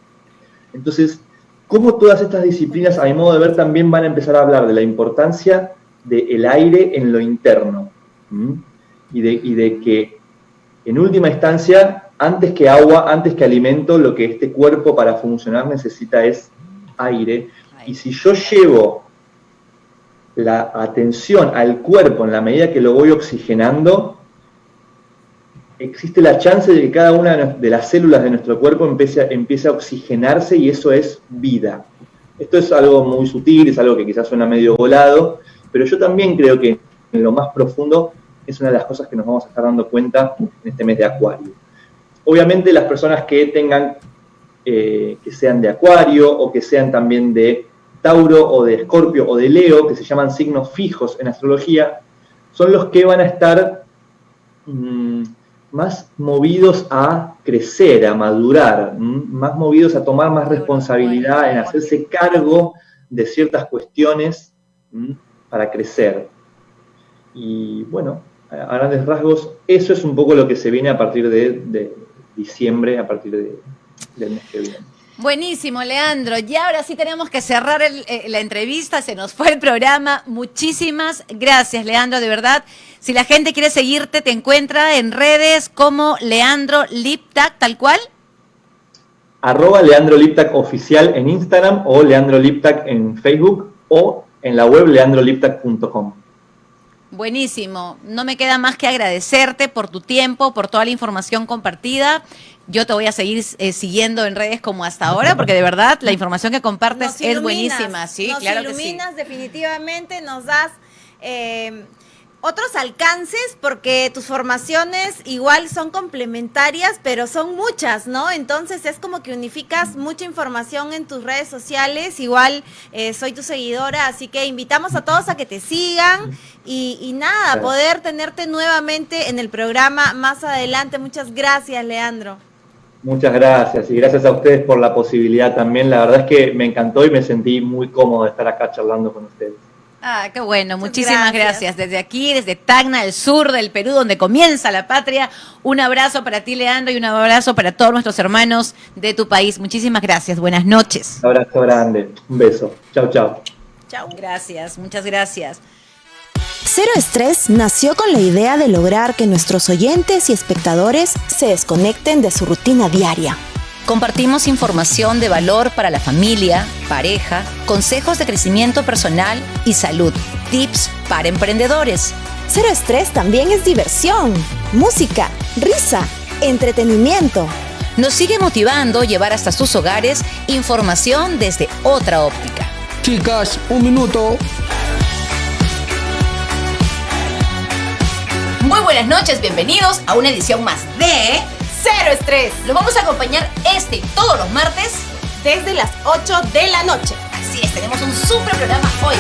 [SPEAKER 2] Entonces, cómo todas estas disciplinas, a mi modo de ver, también van a empezar a hablar de la importancia del aire en lo interno. Y de que, en última instancia, antes que agua, antes que alimento, lo que este cuerpo para funcionar necesita es aire. Y si yo llevo la atención al cuerpo en la medida que lo voy oxigenando, existe la chance de que cada una de las células de nuestro cuerpo empiece a oxigenarse, y eso es vida. Esto es algo muy sutil, es algo que quizás suena medio volado, pero yo también creo que en lo más profundo es una de las cosas que nos vamos a estar dando cuenta en este mes de Acuario. Obviamente las personas que tengan, que sean de Acuario o que sean también de Tauro o de Escorpio o de Leo, que se llaman signos fijos en astrología, son los que van a estar más movidos a crecer, a madurar, más movidos a tomar más responsabilidad, en hacerse cargo de ciertas cuestiones para crecer. Y bueno, a grandes rasgos, eso es un poco lo que se viene a partir de diciembre, a partir del mes que viene.
[SPEAKER 1] Buenísimo, Leandro. Y ahora sí tenemos que cerrar la entrevista, se nos fue el programa. Muchísimas gracias, Leandro, de verdad. Si la gente quiere seguirte, te encuentra en redes como Leandro Liptak, tal cual.
[SPEAKER 2] @Leandro Liptak oficial en Instagram, o Leandro Liptak en Facebook, o en la web leandroliptak.com.
[SPEAKER 1] Buenísimo. No me queda más que agradecerte por tu tiempo, por toda la información compartida. Yo te voy a seguir siguiendo en redes como hasta ahora, porque de verdad la información que compartes es buenísima. Sí, claro que sí.
[SPEAKER 3] Nos iluminas definitivamente, nos das otros alcances, porque tus formaciones igual son complementarias, pero son muchas, ¿no? Entonces es como que unificas mucha información en tus redes sociales. Igual soy tu seguidora, así que invitamos a todos a que te sigan y nada, poder tenerte nuevamente en el programa más adelante. Muchas gracias, Leandro.
[SPEAKER 2] Muchas gracias, y gracias a ustedes por la posibilidad también. La verdad es que me encantó y me sentí muy cómodo de estar acá charlando con ustedes.
[SPEAKER 1] Ah, qué bueno, muchísimas gracias. Desde aquí, desde Tacna, el sur del Perú, donde comienza la patria, un abrazo para ti, Leandro, y un abrazo para todos nuestros hermanos de tu país. Muchísimas gracias, buenas noches.
[SPEAKER 2] Un abrazo grande, un beso. Chau, chau.
[SPEAKER 1] Chau. Gracias, muchas gracias.
[SPEAKER 4] Cero Estrés nació con la idea de lograr que nuestros oyentes y espectadores se desconecten de su rutina diaria.
[SPEAKER 1] Compartimos información de valor para la familia, pareja, consejos de crecimiento personal y salud, tips para emprendedores.
[SPEAKER 4] Cero Estrés también es diversión, música, risa, entretenimiento.
[SPEAKER 1] Nos sigue motivando llevar hasta sus hogares información desde otra óptica.
[SPEAKER 5] Chicas, un minuto.
[SPEAKER 1] Muy buenas noches, bienvenidos a una edición más de
[SPEAKER 3] Cero Estrés.
[SPEAKER 1] Los vamos a acompañar y todos los martes
[SPEAKER 3] desde las 8 de la noche.
[SPEAKER 1] Así es, tenemos un súper programa hoy.